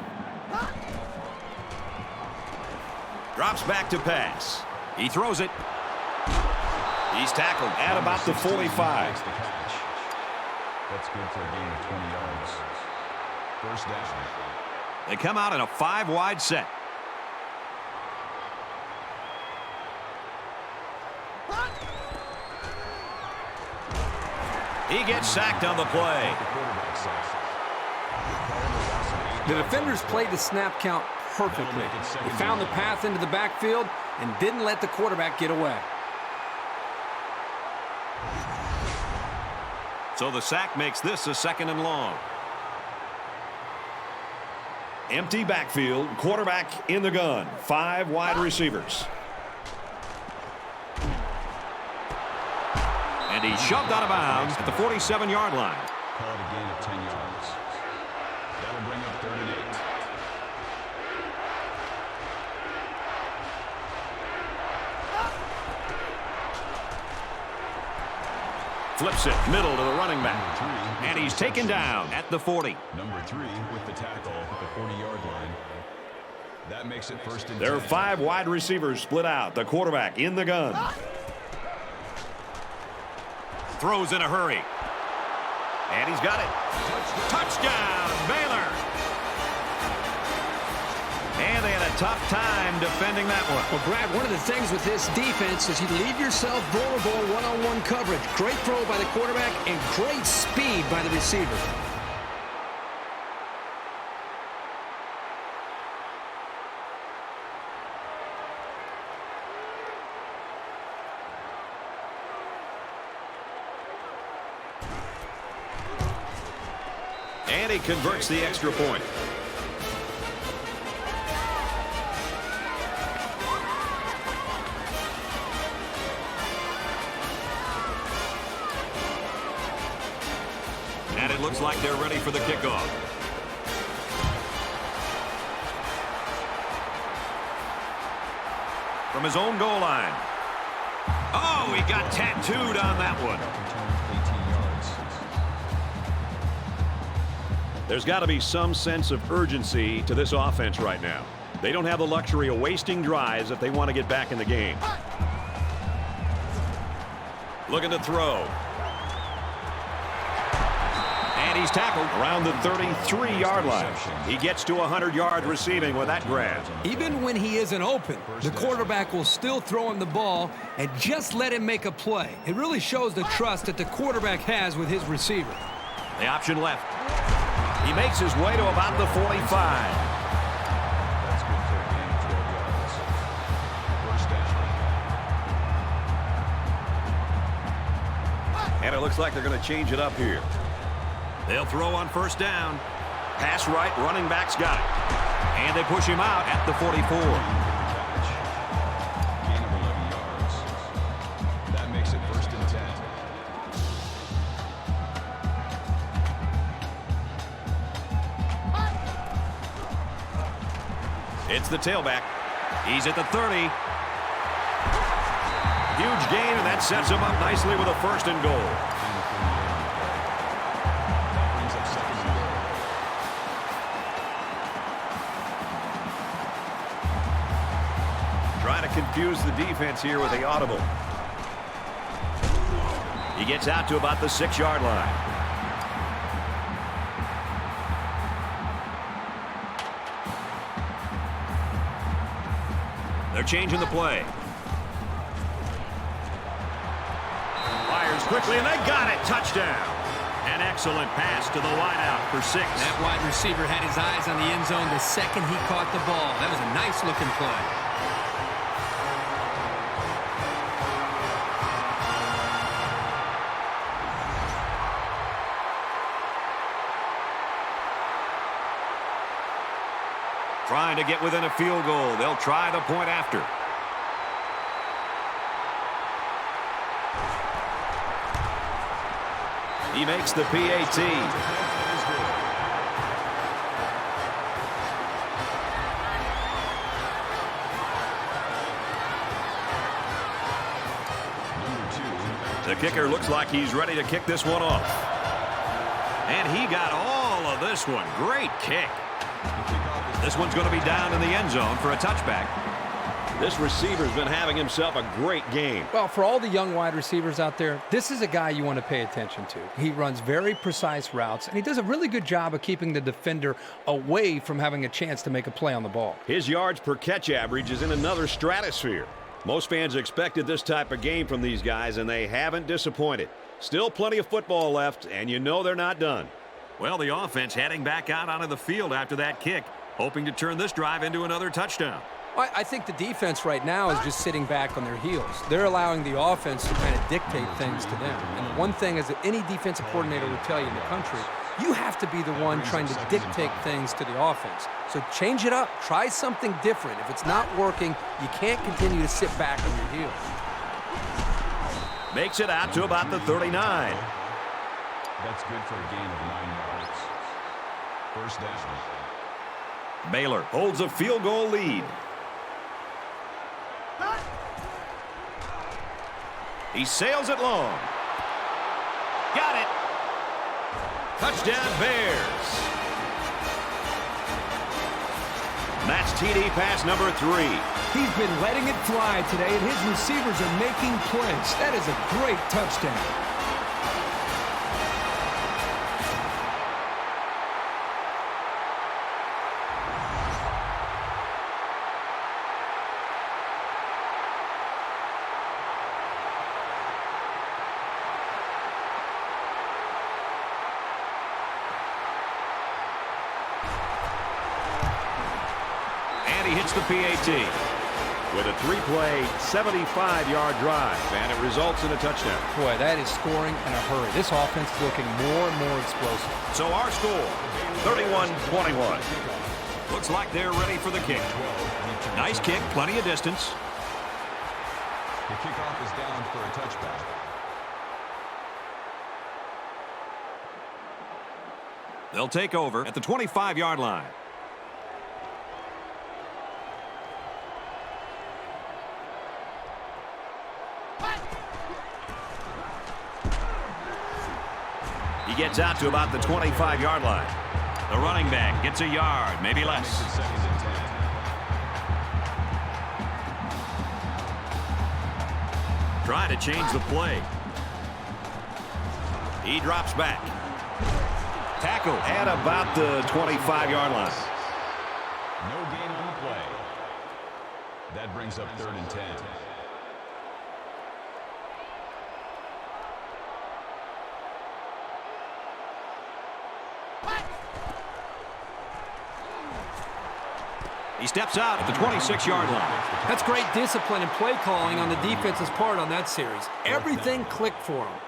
Drops back to pass. He throws it. He's tackled at about the 45. That's good for a gain of 20 yards. 1st down. They come out in a 5-wide set. He gets sacked on the play. The defenders played the snap count perfectly. They found the path into the backfield and didn't let the quarterback get away. So the sack makes this a 2nd and long. Empty backfield, quarterback in the gun. 5 wide receivers. And he's shoved out of bounds at the 47-yard line. Call it a gain of 10 yards. That'll bring up 3rd and 8. Flips it middle to the running back. And he's taken down at the 40. Number 3 with the tackle at the 40-yard line. That makes it 1st and 10. There are 5 wide receivers split out. The quarterback in the gun. Throws in a hurry. And he's got it. Touchdown, Baylor. And they had a tough time defending that one. Well, Brad, one of the things with this defense is you leave yourself vulnerable in one-on-one coverage. Great throw by the quarterback and great speed by the receiver. And he converts the extra point. looks like they're ready for the kickoff. From his own goal line. Oh, he got tattooed on that one. There's got to be some sense of urgency to this offense right now. They don't have the luxury of wasting drives if they want to get back in the game. Looking to throw. And he's tackled around the 33-yard line. He gets to 100 yards receiving with that grab. Even when he isn't open, the quarterback will still throw him the ball and just let him make a play. It really shows the trust that the quarterback has with his receiver. The option left. He makes his way to about the 45. That's good for a gain of 12 yards. First down. And it looks like they're going to change it up here. They'll throw on first down. Pass right, running back's got it. And they push him out at the 44. Gain of 11 yards. That makes it first and 10. It's the tailback. He's at the 30. Huge gain, and that sets him up nicely with a first and goal. Trying to confuse the defense here with the audible. He gets out to about the 6-yard line. They're changing the play. Fires quickly, and they got it. Touchdown. An excellent pass to the wideout for 6. That wide receiver had his eyes on the end zone the second he caught the ball. That was a nice-looking play. Trying to get within a field goal. They'll try the point after. He makes the PAT. The kicker looks like he's ready to kick this one off. And he got all of this one. Great kick. This one's going to be down in the end zone for a touchback. This receiver's been having himself a great game. Well, for all the young wide receivers out there, this is a guy you want to pay attention to. He runs very precise routes, and he does a really good job of keeping the defender away from having a chance to make a play on the ball. His yards per catch average is in another stratosphere. Most fans expected this type of game from these guys, and they haven't disappointed. Still plenty of football left, and you know they're not done. Well, the offense heading back out onto the field after that kick, hoping to turn this drive into another touchdown. I think the defense right now is just sitting back on their heels. They're allowing the offense to kind of dictate things to them. And one thing is that any defensive coordinator would tell you in the country, you have to be the one trying to dictate things to the offense. So change it up. Try something different. If it's not working, you can't continue to sit back on your heels. Makes it out to about the 39. That's good for a gain of 9 yards. First down. Baylor holds a field goal lead. He sails it long. Got it. Touchdown Bears. That's TD pass number 3. He's been letting it fly today, and his receivers are making plays. That is a great touchdown. The PAT with a 3-play, 75-yard drive, and it results in a touchdown. Boy, that is scoring in a hurry. This offense is looking more and more explosive. So our score, 31-21. Looks like they're ready for the kick. Nice kick, plenty of distance. The kickoff is down for a touchback. They'll take over at the 25-yard line. He gets out to about the 25-yard line. The running back gets a yard, maybe less. Try to change the play. He drops back. Tackle at about the 25-yard line. No gain on the play. That brings up 3rd and 10. He steps out at the 26-yard line. That's great discipline and play calling on the defense's part on that series. Everything clicked for him.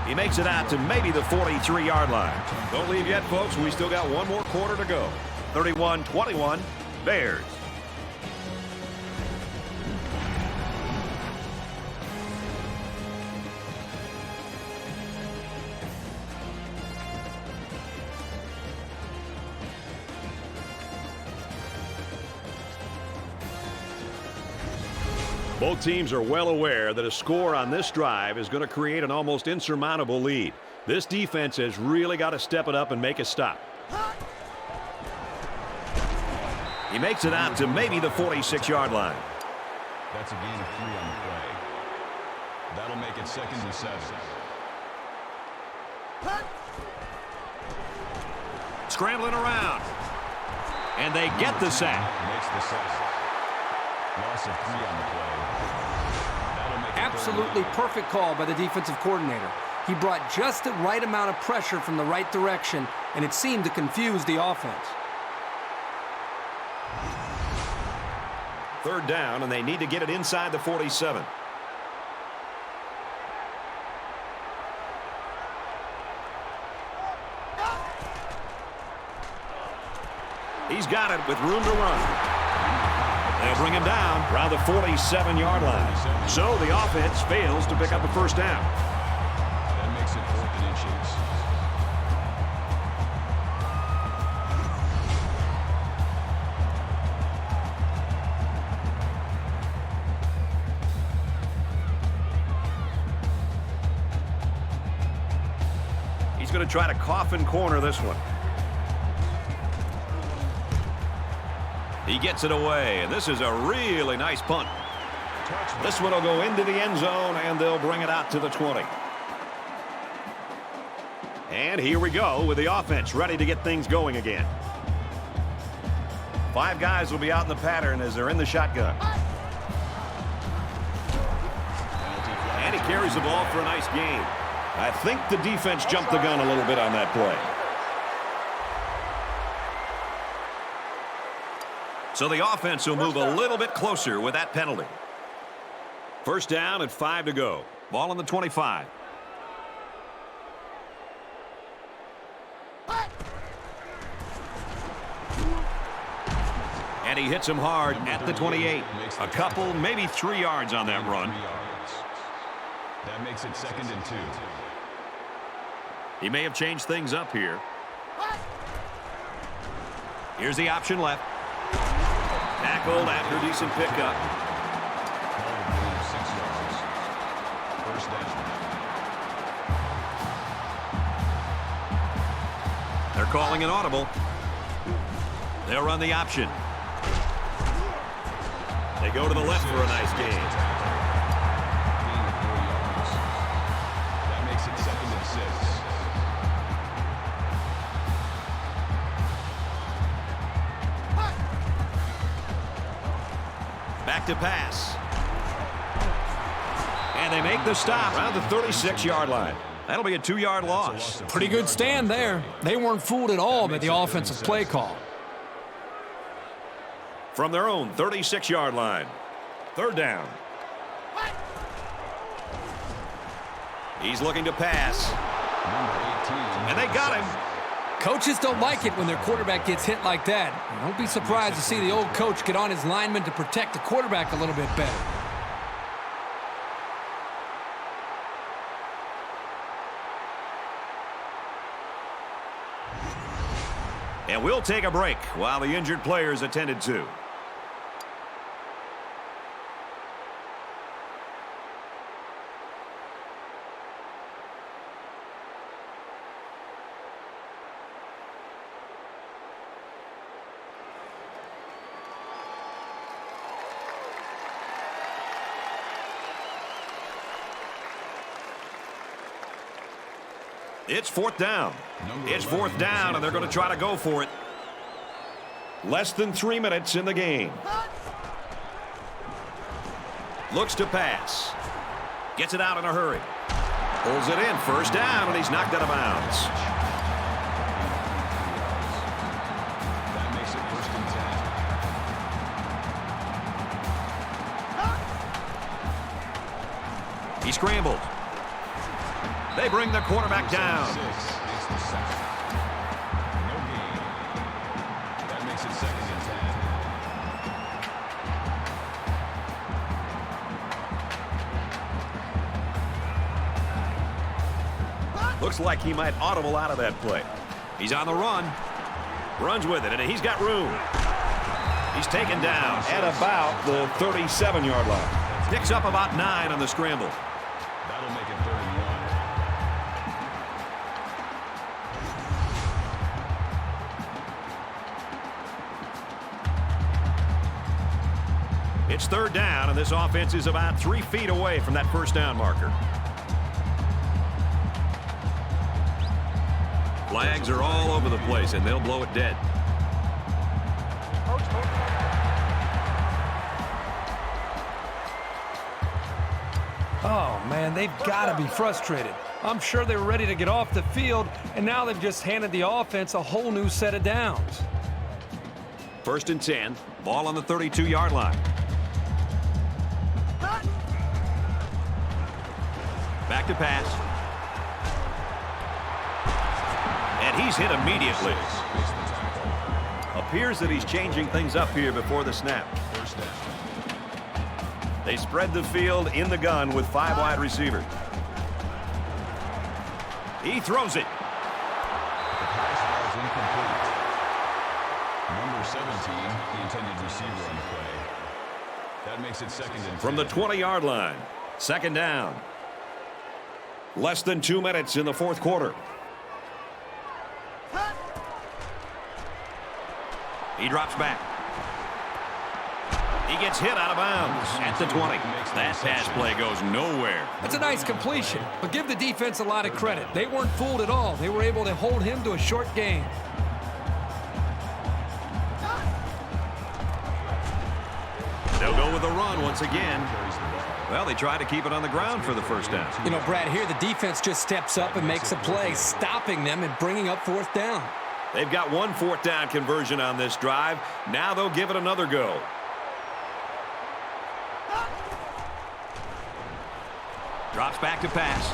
He makes it out to maybe the 43-yard line. Don't leave yet, folks. We still got one more quarter to go. 31-21, Bears. Both teams are well aware that a score on this drive is going to create an almost insurmountable lead. This defense has really got to step it up and make a stop. He makes it out to maybe the 46-yard line. That's a gain of 3 on the play. That'll make it 2nd and 7. Scrambling around. And they get the sack. Makes the sack. Loss of 3 on the play. Absolutely perfect call by the defensive coordinator. He brought just the right amount of pressure from the right direction, and it seemed to confuse the offense. 3rd down, and they need to get it inside the 47. He's got it with room to run. They'll bring him down around the 47-yard line. So the offense fails to pick up a 1st down. That makes it 4th and inches. He's going to try to coffin corner this one. He gets it away, and this is a really nice punt. This one will go into the end zone, and they'll bring it out to the 20. And here we go with the offense ready to get things going again. 5 guys will be out in the pattern as they're in the shotgun. And he carries the ball for a nice gain. I think the defense jumped the gun a little bit on that play. So the offense will move a little bit closer with that penalty. 1st down and 5 to go. Ball on the 25. And he hits him hard at the 28. A couple, maybe 3 yards on that run. That makes it 2nd and 2. He may have changed things up here. Here's the option left. Tackled after decent pickup. 6 yards. 1st down. They're calling an audible. They'll run the option. They go to the left for a nice gain. Gain of 4 yards. That makes it 2nd and 6. Back to pass. And they make the stop around the 36-yard line. That'll be a 2-yard loss. Pretty good stand there. They weren't fooled at all by the offensive play call. From their own 36-yard line. 3rd down. He's looking to pass. Number 18. And they got him. Coaches don't like it when their quarterback gets hit like that. And don't be surprised to see the old coach get on his lineman to protect the quarterback a little bit better. And we'll take a break while the injured player is attended to. It's fourth down. It's fourth down, and they're going to try to go for it. Less than 3 minutes in the game. Looks to pass. Gets it out in a hurry. Pulls it in. First down, and he's knocked out of bounds. That makes it first and 10. He scrambled. They bring the quarterback down. No gain. That makes it second and 10. Looks like he might audible out of that play. He's on the run. Runs with it, and he's got room. He's taken down at about the 37-yard line. Picks up about 9 on the scramble. That'll make it 31. It's third down, and this offense is about 3 feet away from that first down marker. Flags are all over the place, and they'll blow it dead. Oh, man, they've got to be frustrated. I'm sure they were ready to get off the field, and now they've just handed the offense a whole new set of downs. First and 10, ball on the 32-yard line. Back to pass. And he's hit immediately. Appears that he's changing things up here before the snap. They spread the field in the gun with 5 wide receivers. He throws it. The pass was incomplete. Number 17, the intended receiver on the play. That makes it second and 10. From the 20-yard line, second down. Less than 2 minutes in the fourth quarter. He drops back. He gets hit out of bounds at the 20. That pass play goes nowhere. That's a nice completion, but give the defense a lot of credit. They weren't fooled at all. They were able to hold him to a short gain. They'll go with the run once again. Well, they try to keep it on the ground for the first down. You know, Brad, here the defense just steps up and makes a play, stopping them and bringing up fourth down. They've got 1 fourth down conversion on this drive. Now they'll give it another go. Drops back to pass.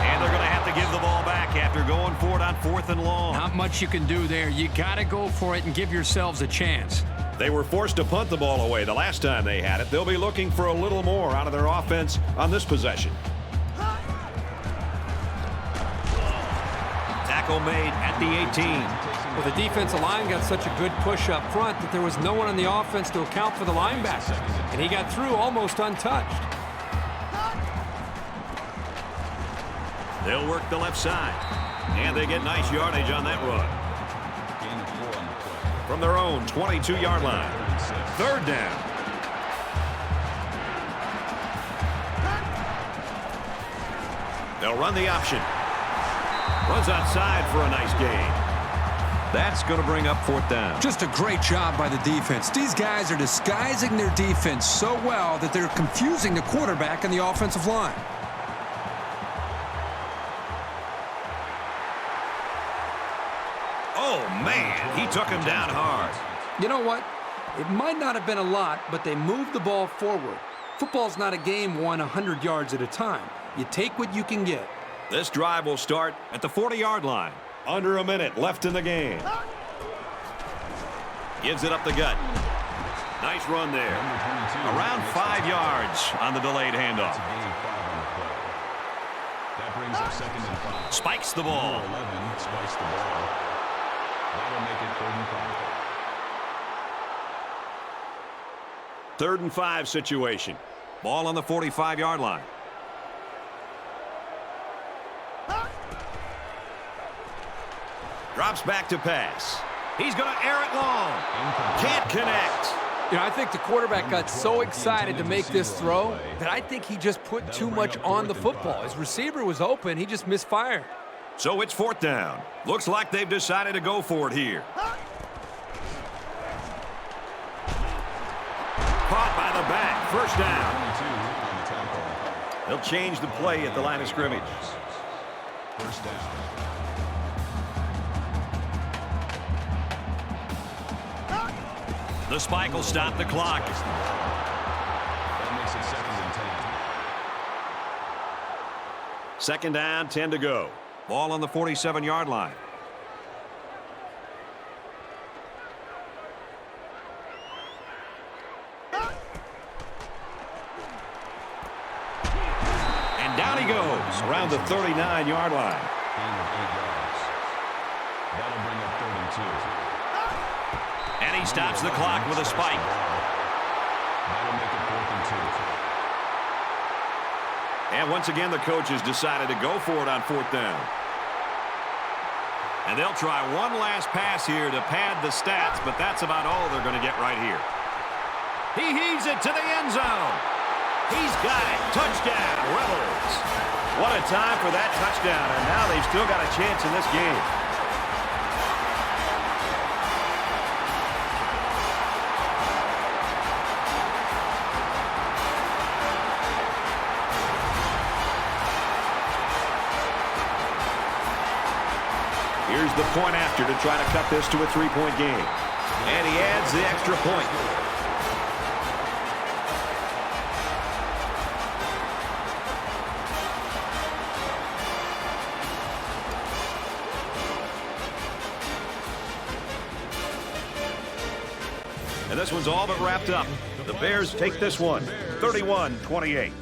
And they're going to have to give the ball back after going for it on 4th and long. Not much you can do there. You got to go for it and give yourselves a chance. They were forced to punt the ball away the last time they had it. They'll be looking for a little more out of their offense on this possession. Tackle made at the 18. Well, the defensive line got such a good push up front that there was no one on the offense to account for the linebacker. And he got through almost untouched. They'll work the left side. And they get nice yardage on that run. From their own 22-yard line. Third down. They'll run the option. Runs outside for a nice gain. That's going to bring up fourth down. Just a great job by the defense. These guys are disguising their defense so well that they're confusing the quarterback and the offensive line. Oh, man, he took him down hard. You know what? It might not have been a lot, but they moved the ball forward. Football's not a game won 100 yards at a time. You take what you can get. This drive will start at the 40-yard line. Under a minute left in the game. Gives it up the gut. Nice run there. Around 5 yards on the delayed handoff. That brings up 2nd and 5. Spikes the ball. Number 11 spikes the ball. That'll make it 3rd and 5. 3rd and 5 situation. Ball on the 45-yard line. Drops back to pass. He's going to air it long. Can't connect. You know, I think the quarterback got so excited to make this throw that I think he just put too much on the football. His receiver was open. He just misfired. So it's 4th down. Looks like they've decided to go for it here. Caught by the back. 1st down. They'll change the play at the line of scrimmage. 1st down. The spike will stop the clock. That makes it 2nd and 10. 2nd down, 10 to go. Ball on the 47-yard line. And down he goes around the 39-yard line. Gain of 8 yards. That'll bring up 3rd and 2. And he stops the clock with a spike. That'll make it 4th and 2. And once again, the coaches decided to go for it on 4th down. And they'll try one last pass here to pad the stats, but that's about all they're going to get right here. He heaves it to the end zone. He's got it. Touchdown, Rebels. What a time for that touchdown, and now they've still got a chance in this game. Here's the point after to try to cut this to a 3-point game. And he adds the extra point. And this one's all but wrapped up. The Bears take this one, 31-28.